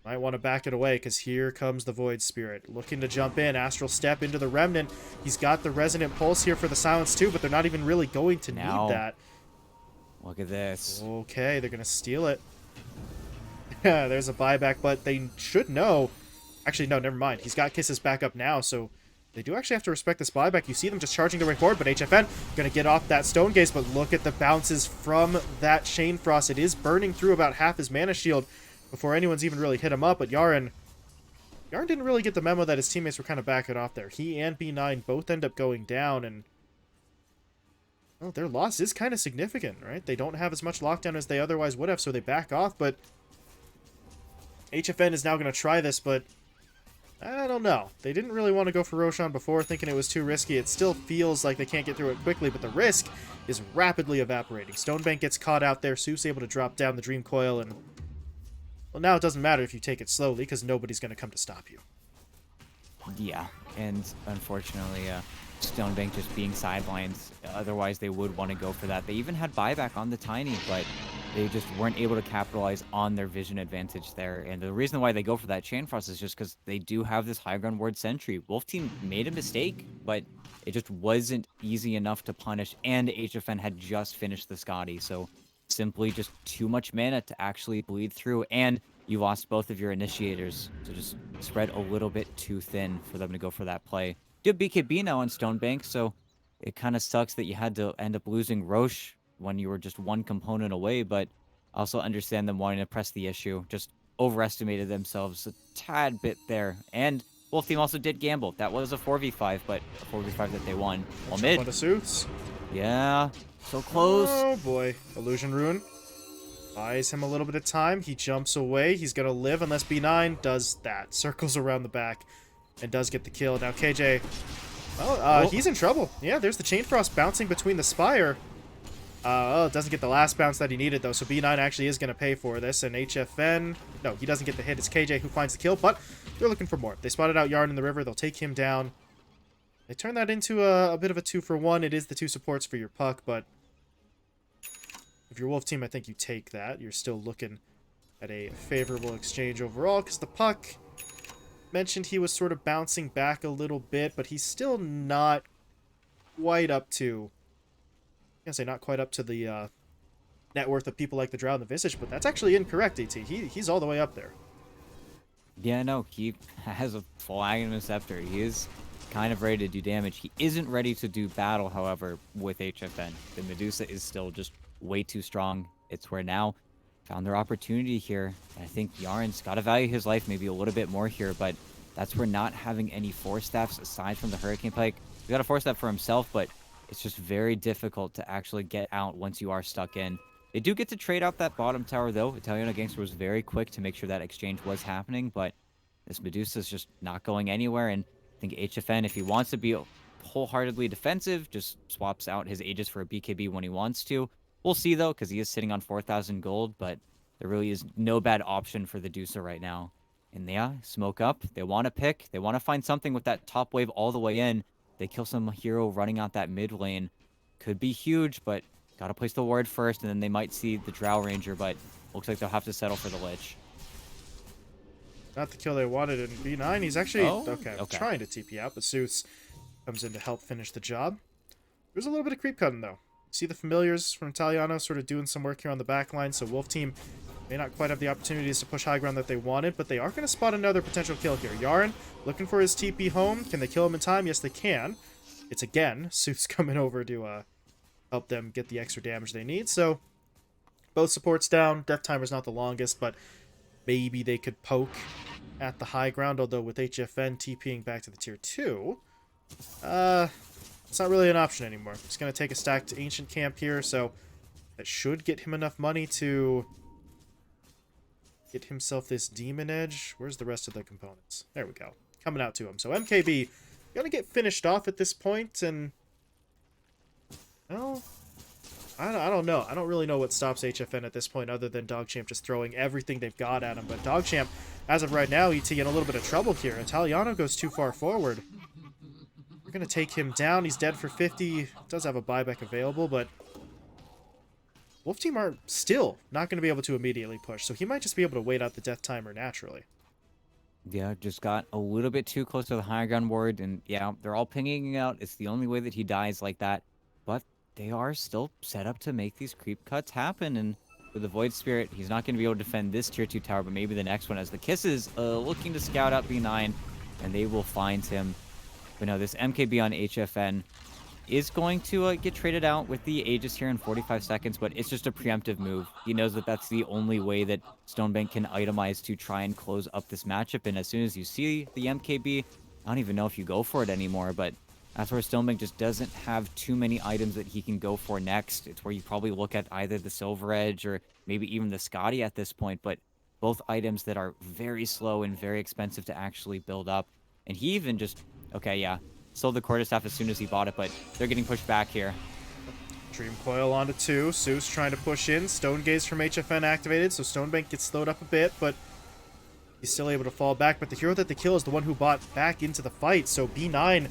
S1: might want to back it away, because here comes the Void Spirit. Looking to jump in. Astral Step into the Remnant. He's got the Resonant Pulse here for the Silence, too, but they're not even really going to need that.
S2: Look at this.
S1: Okay, they're going to steal it. Yeah, there's a buyback, but they should know. Actually, no, never mind. He's got Kisses back up now, so they do actually have to respect this buyback. You see them just charging their way forward, but HFN going to get off that Stone Gaze, but look at the bounces from that Chain Frost. It is burning through about half his mana shield before anyone's even really hit him up, but Yaren didn't really get the memo that his teammates were kind of backing off there. He and B9 both end up going down, and well, their loss is kind of significant, right? They don't have as much lockdown as they otherwise would have, so they back off, but HFN is now going to try this, but I don't know. They didn't really want to go for Roshan before, thinking it was too risky. It still feels like they can't get through it quickly, but the risk is rapidly evaporating. Stonebank gets caught out there. Seuss able to drop down the Dream Coil, and well, now it doesn't matter if you take it slowly, because nobody's going to come to stop you.
S2: Yeah, and unfortunately, Stonebank just being sidelined. Otherwise, they would want to go for that. They even had buyback on the Tiny, but they just weren't able to capitalize on their vision advantage there. And the reason why they go for that Chain Frost is just because they do have this high ground ward sentry. Wolf Team made a mistake, but it just wasn't easy enough to punish, and HFN had just finished the Scotty, so simply just too much mana to actually bleed through, and you lost both of your initiators, so just spread a little bit too thin for them to go for that play. Do have BKB now on Stonebank, so it kind of sucks that you had to end up losing Roche when you were just one component away, but I also understand them wanting to press the issue. Just overestimated themselves a tad bit there. And Wolf Team also did gamble. That was a 4v5, but a 4v5 that they won. Well,
S1: Jump
S2: mid.
S1: onto Suits.
S2: Yeah, so close.
S1: Oh boy. Illusion Rune. Buys him a little bit of time. He jumps away. He's going to live unless B9 does that. Circles around the back and does get the kill. Now KJ, well, he's in trouble. Yeah, there's the Chain Frost bouncing between the Spire. Oh, doesn't get the last bounce that he needed, though. So B9 actually is going to pay for this. And HFN, no, he doesn't get the hit. It's KJ who finds the kill, but they're looking for more. They spotted out Yarn in the river. They'll take him down. They turn that into a bit of a 2-for-1. It is the 2 supports for your puck, but if you're Wolf Team, I think you take that. You're still looking at a favorable exchange overall, because the puck mentioned he was sort of bouncing back a little bit, but he's still not quite up to, I can't say not quite up to the net worth of people like the Drow and the Visage, but that's actually incorrect, AT. He's all the way up there.
S2: Yeah, no, he has a full Aghanim Scepter. He is kind of ready to do damage. He isn't ready to do battle, however, with HFN. The Medusa is still just way too strong. It's where now found their opportunity here. I think Yarn's got to value his life maybe a little bit more here, but that's where not having any Force Staffs aside from the Hurricane Pike. He got a Force Staff for himself, but it's just very difficult to actually get out once you are stuck in. They do get to trade out that bottom tower, though. Italiano Gangster was very quick to make sure that exchange was happening, but this Medusa is just not going anywhere, and I think HFN, if he wants to be wholeheartedly defensive, just swaps out his Aegis for a BKB when he wants to. We'll see, though, because he is sitting on 4,000 gold, but there really is no bad option for the Deucer right now. And yeah, smoke up. They want to pick. They want to find something with that top wave all the way in. They kill some hero running out that mid lane. Could be huge, but got to place the ward first, and then they might see the Drow Ranger, but looks like they'll have to settle for the Lich.
S1: Not the kill they wanted in B9. He's actually, okay, trying to TP out, but Zeus comes in to help finish the job. There's a little bit of creep cutting, though. See the familiars from Italiano sort of doing some work here on the back line, so Wolf Team may not quite have the opportunities to push high ground that they wanted, but they are going to spot another potential kill here. Yarn looking for his TP home. Can they kill him in time? Yes, they can. It's again Zeus coming over to help them get the extra damage they need. So both supports down. Death timer's not the longest, but maybe they could poke at the high ground, although with HFN TPing back to the tier 2, it's not really an option anymore. He's going to take a stacked Ancient Camp here, so that should get him enough money to get himself this Demon Edge. Where's the rest of the components? There we go. Coming out to him. So MKB going to get finished off at this point, and well, I don't know. I don't really know what stops HFN at this point other than DogChamp just throwing everything they've got at him. But DogChamp, as of right now, ET in a little bit of trouble here. Italiano goes too far forward. We're going to take him down. He's dead for 50. Does have a buyback available, but Wolf Team are still not going to be able to immediately push. So he might just be able to wait out the death timer naturally.
S2: Yeah, just got a little bit too close to the high ground ward. And yeah, they're all pinging out. It's the only way that he dies like that. But they are still set up to make these creep cuts happen, and with the Void Spirit, he's not going to be able to defend this tier 2 tower, but maybe the next one, as the Kisses looking to scout out B9, and they will find him. But no, this MKB on HFN is going to get traded out with the Aegis here in 45 seconds, but it's just a preemptive move. He knows that that's the only way that Stonebank can itemize to try and close up this matchup, and as soon as you see the MKB, I don't even know if you go for it anymore, but that's where Stonebank just doesn't have too many items that he can go for next. It's where you probably look at either the Silver Edge or maybe even the Scotty at this point, but both items that are very slow and very expensive to actually build up. And he even just, okay, yeah, sold the Quarterstaff as soon as he bought it, but they're getting pushed back here.
S1: Dream Coil onto 2. Zeus trying to push in. Stone Gaze from HFN activated, so Stonebank gets slowed up a bit, but he's still able to fall back. But the hero that they kill is the one who bought back into the fight, so B9...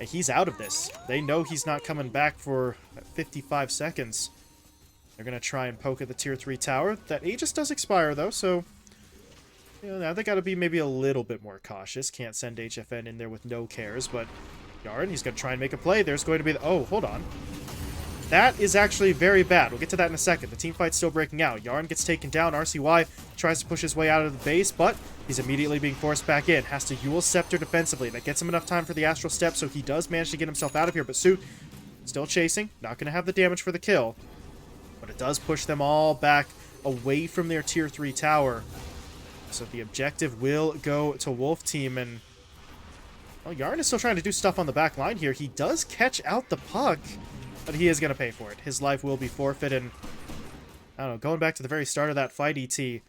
S1: he's out of this. They know he's not coming back for 55 seconds. They're going to try and poke at the tier 3 tower. That Aegis does expire, though, so you know, now they got to be maybe a little bit more cautious. Can't send HFN in there with no cares, but Yarn, he's going to try and make a play. There's going to be the... oh, hold on. That is actually very bad. We'll get to that in a second. The team fight's still breaking out. Yarn gets taken down. RCY tries to push his way out of the base, but he's immediately being forced back in. Has to Yule Scepter defensively. That gets him enough time for the Astral Step, so he does manage to get himself out of here. But Suit still chasing. Not going to have the damage for the kill. It does push them all back away from their tier 3 tower. So the objective will go to Wolf Team, and well, Yarn is still trying to do stuff on the back line here. He does catch out the puck, but he is going to pay for it. His life will be forfeit, and I don't know, going back to the very start of that fight, ET,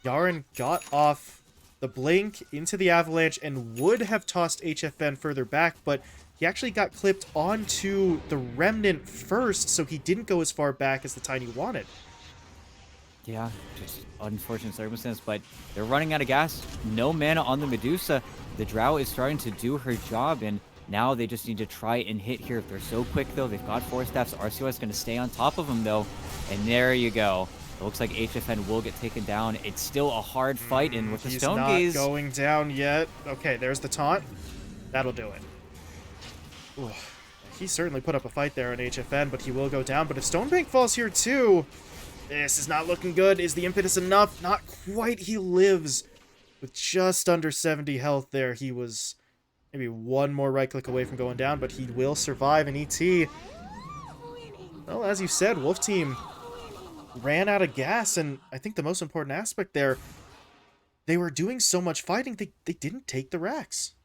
S1: Yarn got off the blink into the avalanche and would have tossed HFN further back, but he actually got clipped onto the remnant first, so he didn't go as far back as the Tiny wanted.
S2: Yeah, just unfortunate circumstance, but they're running out of gas. No mana on the Medusa. The Drow is starting to do her job, and now they just need to try and hit here. They're so quick, though. They've got 4 steps. RCO is going to stay on top of them, though. And there you go. It looks like HFN will get taken down. It's still a hard fight, and with the Stone Gaze...
S1: He's not going down yet. Okay, there's the taunt. That'll do it. Ooh, he certainly put up a fight there on HFN, but he will go down. But if Stonebank falls here, too... This is not looking good. Is the impetus enough? Not quite. He lives with just under 70 health there. He was maybe one more right click away from going down, but he will survive. And ET, well, as you said, Wolf Team ran out of gas, and I think the most important aspect there, they were doing so much fighting, they didn't take the racks.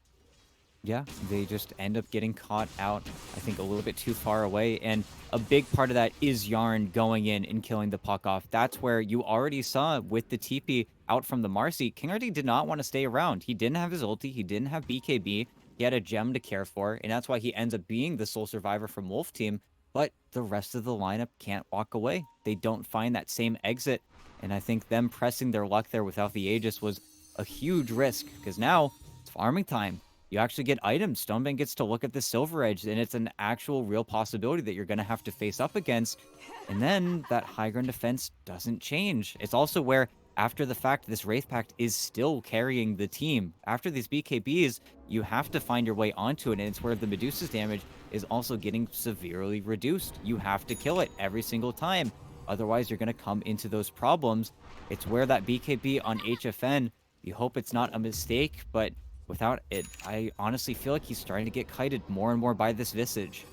S2: Yeah, they just end up getting caught out, I think, a little bit too far away. And a big part of that is Yarn going in and killing the puck off. That's where you already saw with the TP out from the Marcy, King RD did not want to stay around. He didn't have his ulti. He didn't have BKB. He had a gem to care for. And that's why he ends up being the sole survivor from Wolf Team. But the rest of the lineup can't walk away. They don't find that same exit. And I think them pressing their luck there without the Aegis was a huge risk. Because now it's farming time. You actually get items. Stonebank gets to look at the Silver Edge, and it's an actual real possibility that you're going to have to face up against. And then that high ground defense doesn't change. It's also where, after the fact, this Wraith Pact is still carrying the team. After these BKBs, you have to find your way onto it, and it's where the Medusa's damage is also getting severely reduced. You have to kill it every single time. Otherwise, you're going to come into those problems. It's where that BKB on HFN, you hope it's not a mistake, but... without it, I honestly feel like he's starting to get kited more and more by this Visage.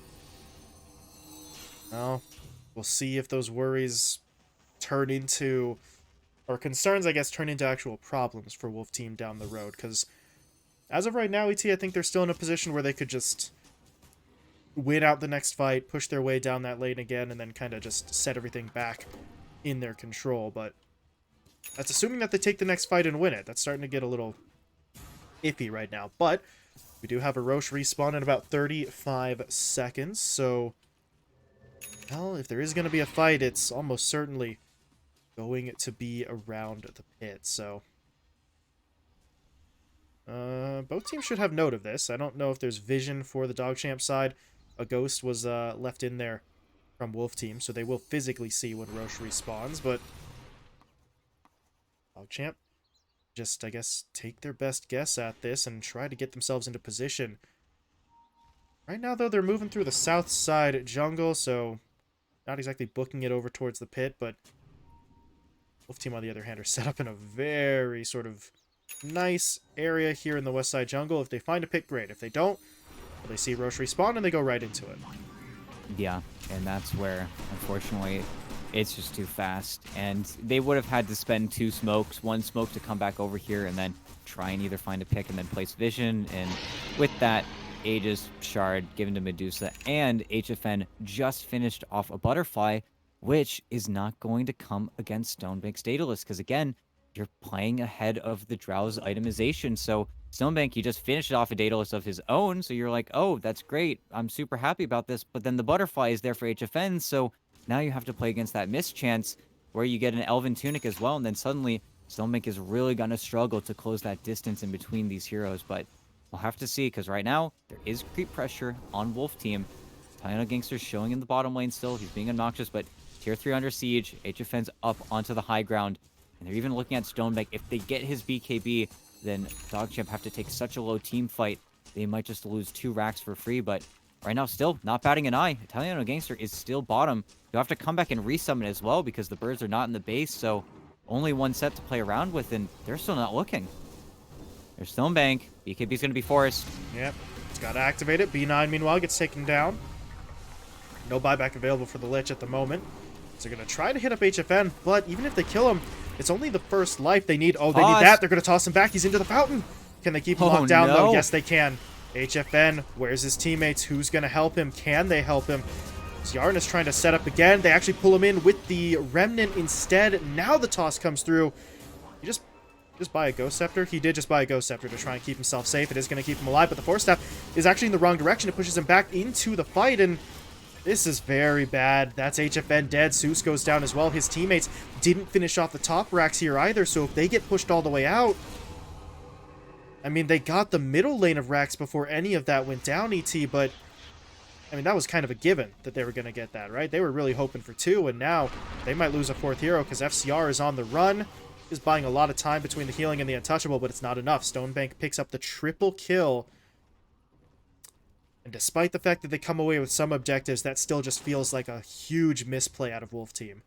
S1: Well, we'll see if those worries turn into, or concerns, I guess, turn into actual problems for Wolf Team down the road. Because as of right now, ET, I think they're still in a position where they could just win out the next fight, push their way down that lane again, and then kind of just set everything back in their control. But that's assuming that they take the next fight and win it. That's starting to get a little iffy right now, but we do have a Roche respawn in about 35 seconds, so, well, if there is going to be a fight, it's almost certainly going to be around the pit, so both teams should have note of this. I don't know if there's vision for the DogChamp side. A ghost was left in there from Wolf Team, so they will physically see when Roche respawns, but DogChamp just, I guess, take their best guess at this and try to get themselves into position. Right now, though, they're moving through the south side jungle, so not exactly booking it over towards the pit, but Wolf Team, on the other hand, are set up in a very sort of nice area here in the west side jungle. If they find a pit, great. If they don't, well, they see Roche respawn and they go right into it.
S2: Yeah, and that's where, unfortunately, it's just too fast. And they would have had to spend 2 smokes, 1 smoke to come back over here and then try and either find a pick and then place vision. And with that, Aegis shard given to Medusa, and HFN just finished off a butterfly, which is not going to come against Stonebank's Daedalus, because again, you're playing ahead of the Drow's itemization. So Stonebank, you just finished off a Daedalus of his own, so you're like, oh, that's great, I'm super happy about this, but then the butterfly is there for HFN, so now you have to play against that mischance where you get an Elven Tunic as well, and then suddenly Stonebank is really going to struggle to close that distance in between these heroes. But we'll have to see, because right now there is creep pressure on Wolf Team. Tyano Gangster's showing in the bottom lane still. He's being obnoxious, but tier 3 under siege. HFN's up onto the high ground, and they're even looking at Stonebank. If they get his BKB, then DogChamp have to take such a low team fight. They might just lose 2 racks for free, but right now, still not batting an eye. Italiano Gangster is still bottom. You'll have to come back and resummon as well because the birds are not in the base, so only 1 set to play around with, and they're still not looking. There's Stonebank. BKB's going to be forced.
S1: Yep, it's got to activate it. B9, meanwhile, gets taken down. No buyback available for the Lich at the moment. So they're going to try to hit up HFN, but even if they kill him, it's only the first life they need. Oh, they need that. They're going to toss him back. He's into the fountain. Can they keep him locked down, though? Yes, they can. HFN, where's his teammates? Who's going to help him? Can they help him? So Yarn is trying to set up again. They actually pull him in with the Remnant instead. Now the toss comes through. He just buy a Ghost Scepter? He did just buy a Ghost Scepter to try and keep himself safe. It is going to keep him alive, but the Force Staff is actually in the wrong direction. It pushes him back into the fight, and this is very bad. That's HFN dead. Zeus goes down as well. His teammates didn't finish off the top racks here either, so if they get pushed all the way out... I mean, they got the middle lane of racks before any of that went down, ET, but... I mean, that was kind of a given that they were going to get that, right? They were really hoping for 2, and now they might lose a 4th hero because FCR is on the run. Is buying a lot of time between the healing and the untouchable, but it's not enough. Stonebank picks up the triple kill. And despite the fact that they come away with some objectives, that still just feels like a huge misplay out of Wolf Team.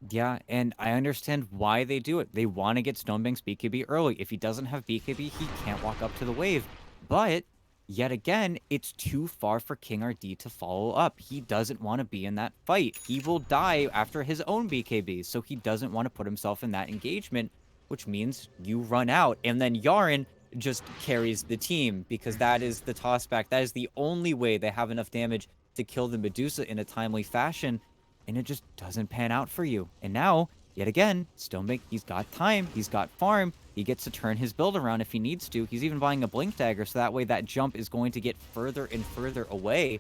S2: Yeah, and I understand why they do it. They want to get Stonebank's BKB early. If he doesn't have BKB, he can't walk up to the wave. But, yet again, it's too far for King RD to follow up. He doesn't want to be in that fight. He will die after his own BKB, so he doesn't want to put himself in that engagement, which means you run out. And then Yaren just carries the team, because that is the tossback. That is the only way they have enough damage to kill the Medusa in a timely fashion. And it just doesn't pan out for you. And now, yet again, Stonebank, he's got time, he's got farm, he gets to turn his build around if he needs to. He's even buying a Blink Dagger, so that way that jump is going to get further and further away.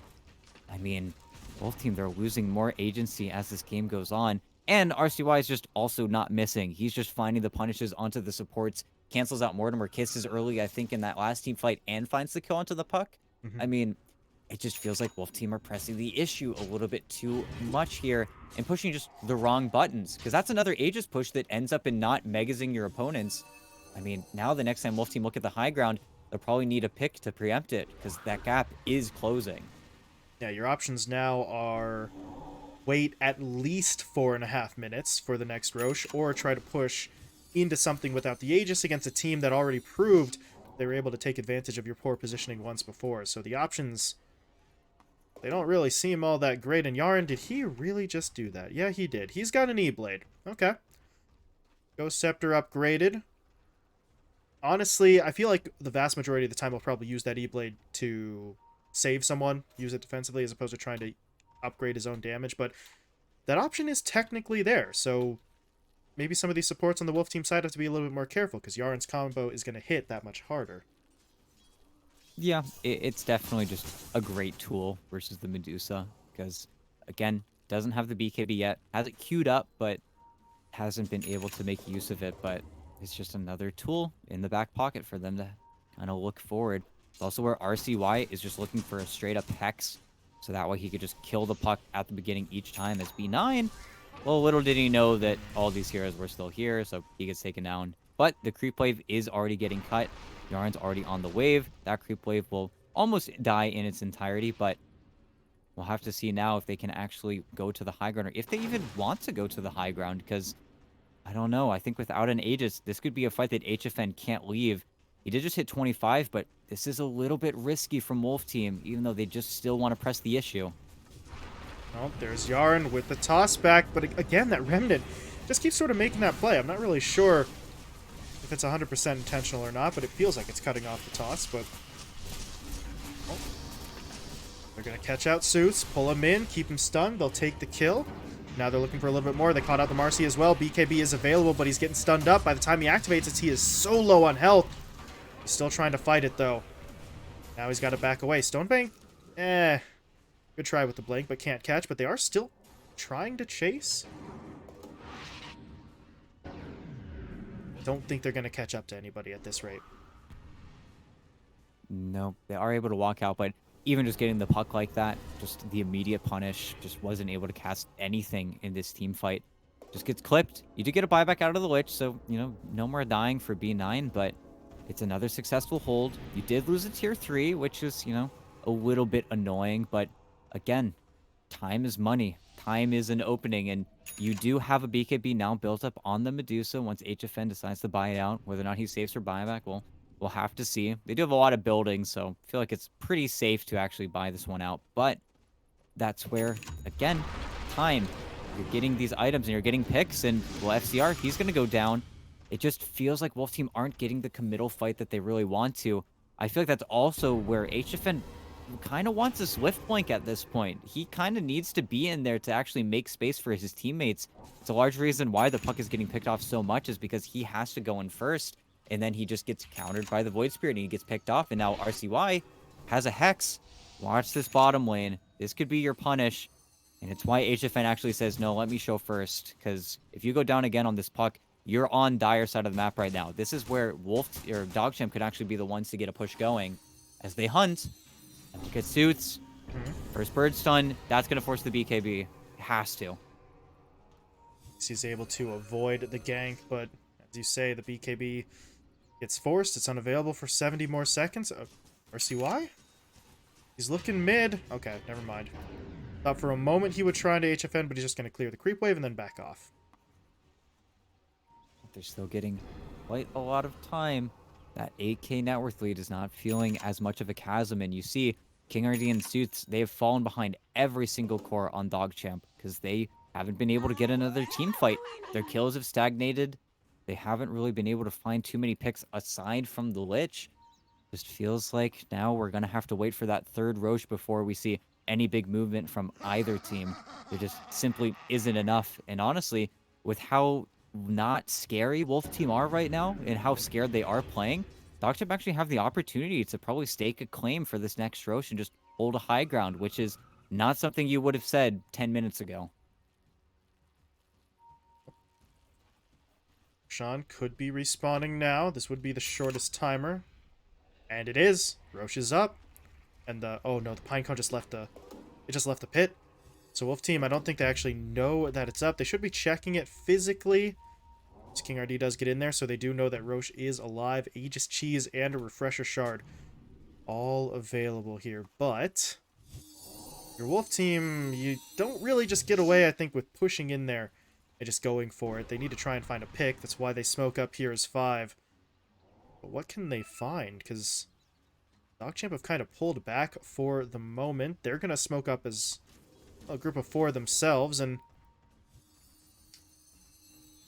S2: I mean, both teams are losing more agency as this game goes on. And RCY is just also not missing. He's just finding the punishes onto the supports, cancels out Mortimer Kisses early, I think, in that last team fight, and finds the kill onto the puck. I mean... it just feels like Wolf Team are pressing the issue a little bit too much here and pushing just the wrong buttons. Because that's another Aegis push that ends up in not megazing your opponents. I mean, now the next time Wolf Team look at the high ground, they'll probably need a pick to preempt it because that gap is closing.
S1: Yeah, your options now are wait at least 4.5 minutes for the next Roche, or try to push into something without the Aegis against a team that already proved they were able to take advantage of your poor positioning once before. So the options... they don't really seem all that great. And Yarn, did he really just do that? Yeah, he did. He's got an E-Blade. Okay. Ghost Scepter upgraded. Honestly, I feel like the vast majority of the time he'll probably use that E-Blade to save someone, use it defensively, as opposed to trying to upgrade his own damage. But that option is technically there, so maybe some of these supports on the Wolf Team side have to be a little bit more careful, because Yarn's combo is going to hit that much harder.
S2: Yeah, it's definitely just a great tool versus the Medusa, because, again, doesn't have the BKB yet, has it queued up, but hasn't been able to make use of it, but it's just another tool in the back pocket for them to kind of look forward. It's also where RCY is just looking for a straight-up Hex, so that way he could just kill the puck at the beginning each time as B9. Well, little did he know that all these heroes were still here, so he gets taken down. But the creep wave is already getting cut. Yarn's already on the wave. That creep wave will almost die in its entirety, but we'll have to see now if they can actually go to the high ground, or if they even want to go to the high ground, because I don't know. I think without an Aegis, this could be a fight that HFN can't leave. He did just hit 25, but this is a little bit risky from Wolf Team, even though they just still want to press the issue.
S1: Oh, there's Yarn with the toss back, but again, that Remnant just keeps sort of making that play. I'm not really sure if it's 100% intentional or not, but it feels like it's cutting off the toss, but... oh. They're going to catch out Suits, pull him in, keep him stunned, they'll take the kill. Now they're looking for a little bit more. They caught out the Marcy as well. BKB is available, but he's getting stunned up. By the time he activates it, he is so low on health. He's still trying to fight it, though. Now he's got to back away. Stonebank? Good try with the Blink, but can't catch. But they are still trying to chase. Don't think they're going to catch up to anybody at this rate.
S2: No, they are able to walk out, but even just getting the puck like that, just the immediate punish, just wasn't able to cast anything in this team fight. Just gets clipped. You do get a buyback out of the Lich, so, you know, no more dying for B9, but it's another successful hold. You did lose a tier 3, which is, you know, a little bit annoying, but again, time is money. Time is an opening, and you do have a BKB now built up on the Medusa once HFN decides to buy it out. Whether or not he saves for buyback, well, we'll have to see. They do have a lot of buildings, so I feel like it's pretty safe to actually buy this one out. But that's where, again, time. you're getting these items and you're getting picks, and well, FCR, he's going to go down. It just feels like Wolf Team aren't getting the committal fight that they really want to. I feel like that's also where HFN kind of wants a Swift Blink at this point. He kind of needs to be in there to actually make space for his teammates. It's a large reason why the puck is getting picked off so much is because he has to go in first, and then he just gets countered by the Void Spirit and he gets picked off, and now RCY has a Hex. Watch this bottom lane. This could be your punish. And it's why HFN actually says, no, let me show first. Because if you go down again on this puck, you're on Dire side of the map right now. This is where Wolf or DogChamp could actually be the ones to get a push going. As they hunt, and look at Suits. First bird stun. That's going to force the BKB. It has to.
S1: He's able to avoid the gank, but as you say, the BKB gets forced. It's unavailable for 70 more seconds. RCY? He's looking mid. Okay, never mind. Thought for a moment he would try into HFN, but he's just going to clear the creep wave and then back off.
S2: They're still getting quite a lot of time. That 8K net worth lead is not feeling as much of a chasm, and you see King RD and Suits, they have fallen behind every single core on DogChamp because they haven't been able to get another team fight. Their kills have stagnated. They haven't really been able to find too many picks aside from the Lich. Just feels like now we're going to have to wait for that third Roche before we see any big movement from either team. There just simply isn't enough. And honestly, with how not scary Wolf Team are right now and how scared they are playing, DogChamp actually have the opportunity to probably stake a claim for this next Roche and just hold a high ground, which is not something you would have said 10 minutes ago.
S1: Sean could be respawning now. This would be the shortest timer. And it is. Roche is up. And the... Oh, no. The Pinecone just left the... It just left the pit. So Wolf Team, I don't think they actually know that it's up. They should be checking it physically. King RD does get in there, so they do know that Roche is alive. Aegis Cheese and a Refresher Shard. All available here. But... Your Wolf Team, you don't really just get away, I think, with pushing in there and just going for it. They need to try and find a pick. That's why they smoke up here as 5. But what can they find? Because DogChamp have kind of pulled back for the moment. They're going to smoke up as a group of 4 themselves. And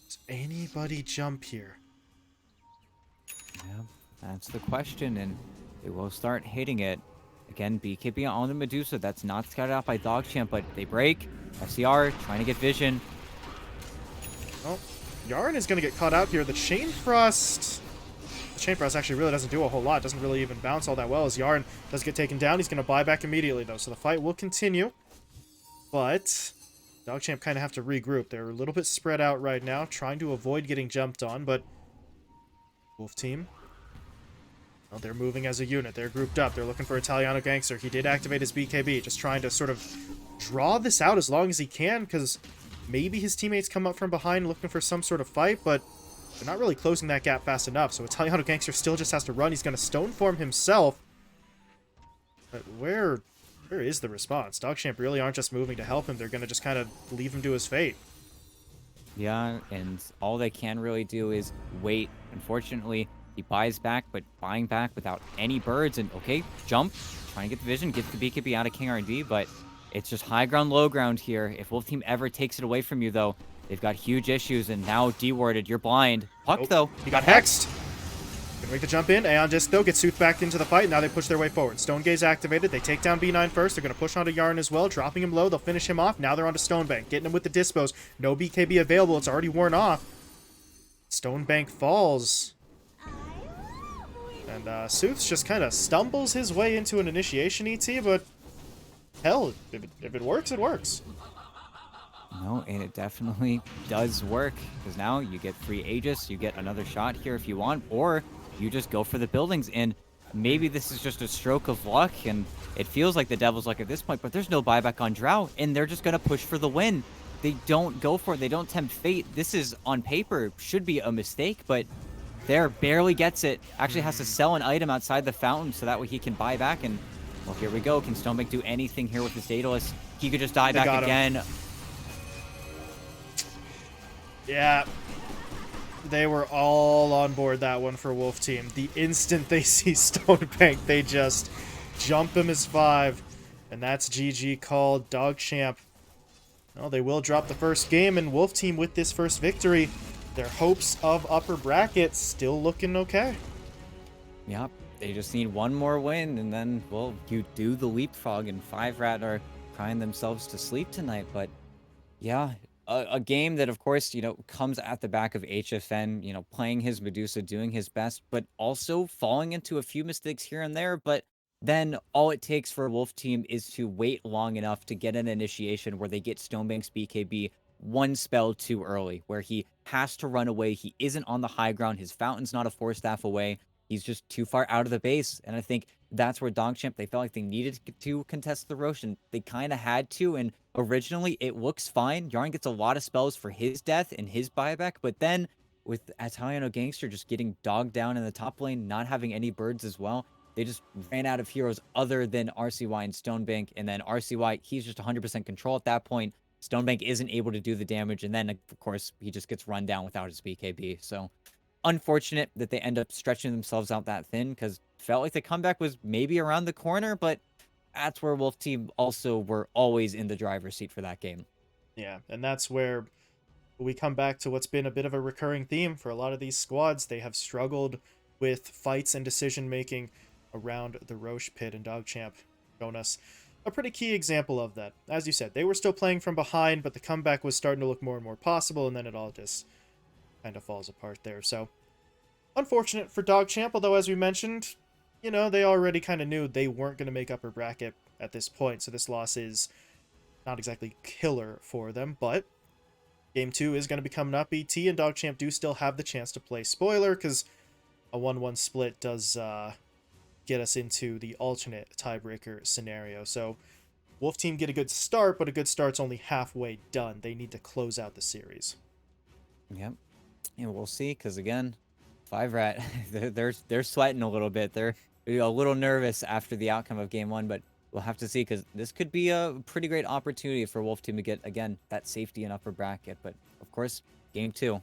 S1: does anybody jump here?
S2: Yeah, that's the question, and they will start hitting it. Again, BKB on the Medusa. That's not scouted out by DogChamp, but they break. FCR trying to get vision.
S1: Oh, Yarn is going to get caught out here. The Chain Frost... The Chain Frost actually really doesn't do a whole lot. Doesn't really even bounce all that well as Yarn does get taken down. He's going to buy back immediately, though. So the fight will continue. But DogChamp kind of have to regroup. They're a little bit spread out right now, trying to avoid getting jumped on. But Wolf Team... Well, they're moving as a unit. They're grouped up. They're looking for Italiano Gangster. He did activate his BKB, just trying to sort of draw this out as long as he can, because maybe his teammates come up from behind looking for some sort of fight, but they're not really closing that gap fast enough. So Italiano Gangster still just has to run. He's going to stone form himself. But where is the response? DogChamp really aren't just moving to help him. They're going to just kind of leave him to his fate.
S2: Yeah, and all they can really do is wait. Unfortunately, he buys back, but buying back without any birds. And okay, jump, trying to get the vision, gets the BKB out of King RD, but it's just high ground, low ground here. If Wolf Team ever takes it away from you, though, they've got huge issues. And now dewarded, you're blind. Puck, though.
S1: He got hexed. Gonna make the jump in. Aeon Disc, though, gets Sooth back into the fight. Now they push their way forward. Stone Gaze activated. They take down B9 first. They're going to push onto Yarn as well, dropping him low. They'll finish him off. Now they're onto Stonebank, getting him with the Dispos. No BKB available. It's already worn off. Stonebank falls. And Sooths just kind of stumbles his way into an initiation ET, but hell, if it works, it works.
S2: No, and it definitely does work, because now you get free Aegis, you get another shot here if you want, or you just go for the buildings, and maybe this is just a stroke of luck, and it feels like the Devil's luck at this point, but there's no buyback on Drow, and they're just going to push for the win. They don't go for it. They don't tempt fate. This is, on paper, should be a mistake, but there barely gets it. Actually has to sell an item outside the fountain so that way he can buy back, and, well, here we go. Can Stonebank do anything here with his Daedalus? He could just die back again.
S1: Yeah. They were all on board that one for Wolf Team. The instant they see Stonebank, they just jump him as 5. And that's GG called. DogChamp Well, they will drop the first game, and Wolf Team with this first victory, their hopes of upper bracket still looking okay.
S2: Yep. They just need one more win, and then, well, you do the leapfrog, and 5 Rat are crying themselves to sleep tonight. But yeah, a game that, of course, comes at the back of HFN, playing his Medusa, doing his best, but also falling into a few mistakes here and there. But then all it takes for a Wolf Team is to wait long enough to get an initiation where they get Stonebank's BKB one spell too early, where he has to run away. He isn't on the high ground. His fountain's not a 4 staff away. He's just too far out of the base. And I think that's where DogChamp, they felt like they needed to contest the Rosh, and they kind of had to. And originally, it looks fine. Yarn gets a lot of spells for his death and his buyback, but then with Italiano Gangster just getting dogged down in the top lane, not having any birds as well, they just ran out of heroes other than RCY and Stonebank. And then RCY, he's just 100% control at that point. Stonebank isn't able to do the damage, and then, of course, he just gets run down without his BKB. So unfortunate that they end up stretching themselves out that thin, because felt like the comeback was maybe around the corner, but that's where Wolf Team also were always in the driver's seat for that game.
S1: Yeah, and that's where we come back to what's been a bit of a recurring theme for a lot of these squads. They have struggled with fights and decision making around the Roche pit, and DogChamp shown us a pretty key example of that. As you said, they were still playing from behind, but the comeback was starting to look more and more possible, and then it all just kind of falls apart there. So unfortunate for DogChamp, although as we mentioned, they already kind of knew they weren't going to make upper bracket at this point, so this loss is not exactly killer for them. But Game 2 is going to be coming up. BT and DogChamp do still have the chance to play spoiler, because a 1-1 split does get us into the alternate tiebreaker scenario. So Wolf Team get a good start, but a good start's only halfway done. They need to close out the series.
S2: Yep. And we'll see, because again, 5 Rat, they're sweating a little bit. They're a little nervous after the outcome of Game 1, but we'll have to see, because this could be a pretty great opportunity for Wolf Team to get, again, that safety in upper bracket. But, of course, Game 2.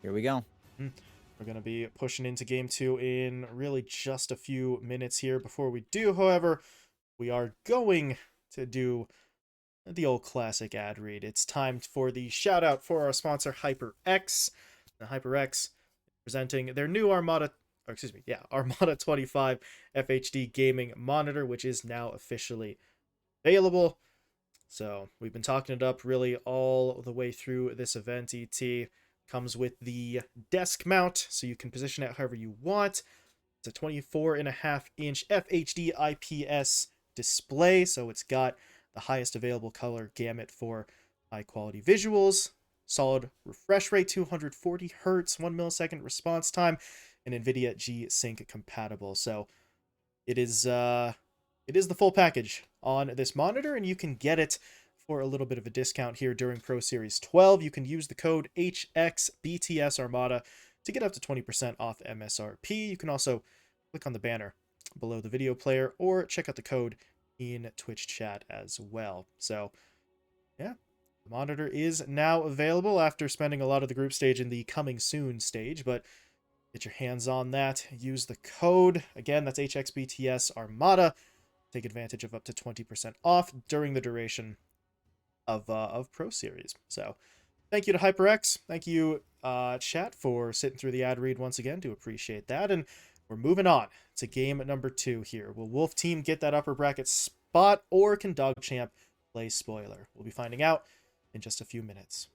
S2: Here we go.
S1: We're going to be pushing into Game 2 in really just a few minutes here. Before we do, however, we are going to do the old classic ad read. It's time for the shout out for our sponsor, HyperX. Now, HyperX presenting their new Armada 25 FHD gaming monitor, which is now officially available. So we've been talking it up really all the way through this event. ET comes with the desk mount, so you can position it however you want. It's a 24.5-inch FHD IPS display, so it's got the highest available color gamut for high quality visuals, solid refresh rate, 240 hertz, 1 millisecond response time, and NVIDIA G-Sync compatible. So it is the full package on this monitor, and you can get it for a little bit of a discount here during Pro Series 12. You can use the code HXBTS Armada to get up to 20% off MSRP. You can also click on the banner below the video player or check out the code in Twitch chat as well. So yeah, the monitor is now available after spending a lot of the group stage in the coming soon stage, but get your hands on that. Use the code. Again, that's HXBTS Armada. Take advantage of up to 20% off during the duration of Pro Series. So thank you to HyperX. Thank you, chat, for sitting through the ad read once again. Do appreciate that. And we're moving on to game number 2 here. Will Wolf Team get that upper bracket spot, or can DogChamp play spoiler? We'll be finding out in just a few minutes.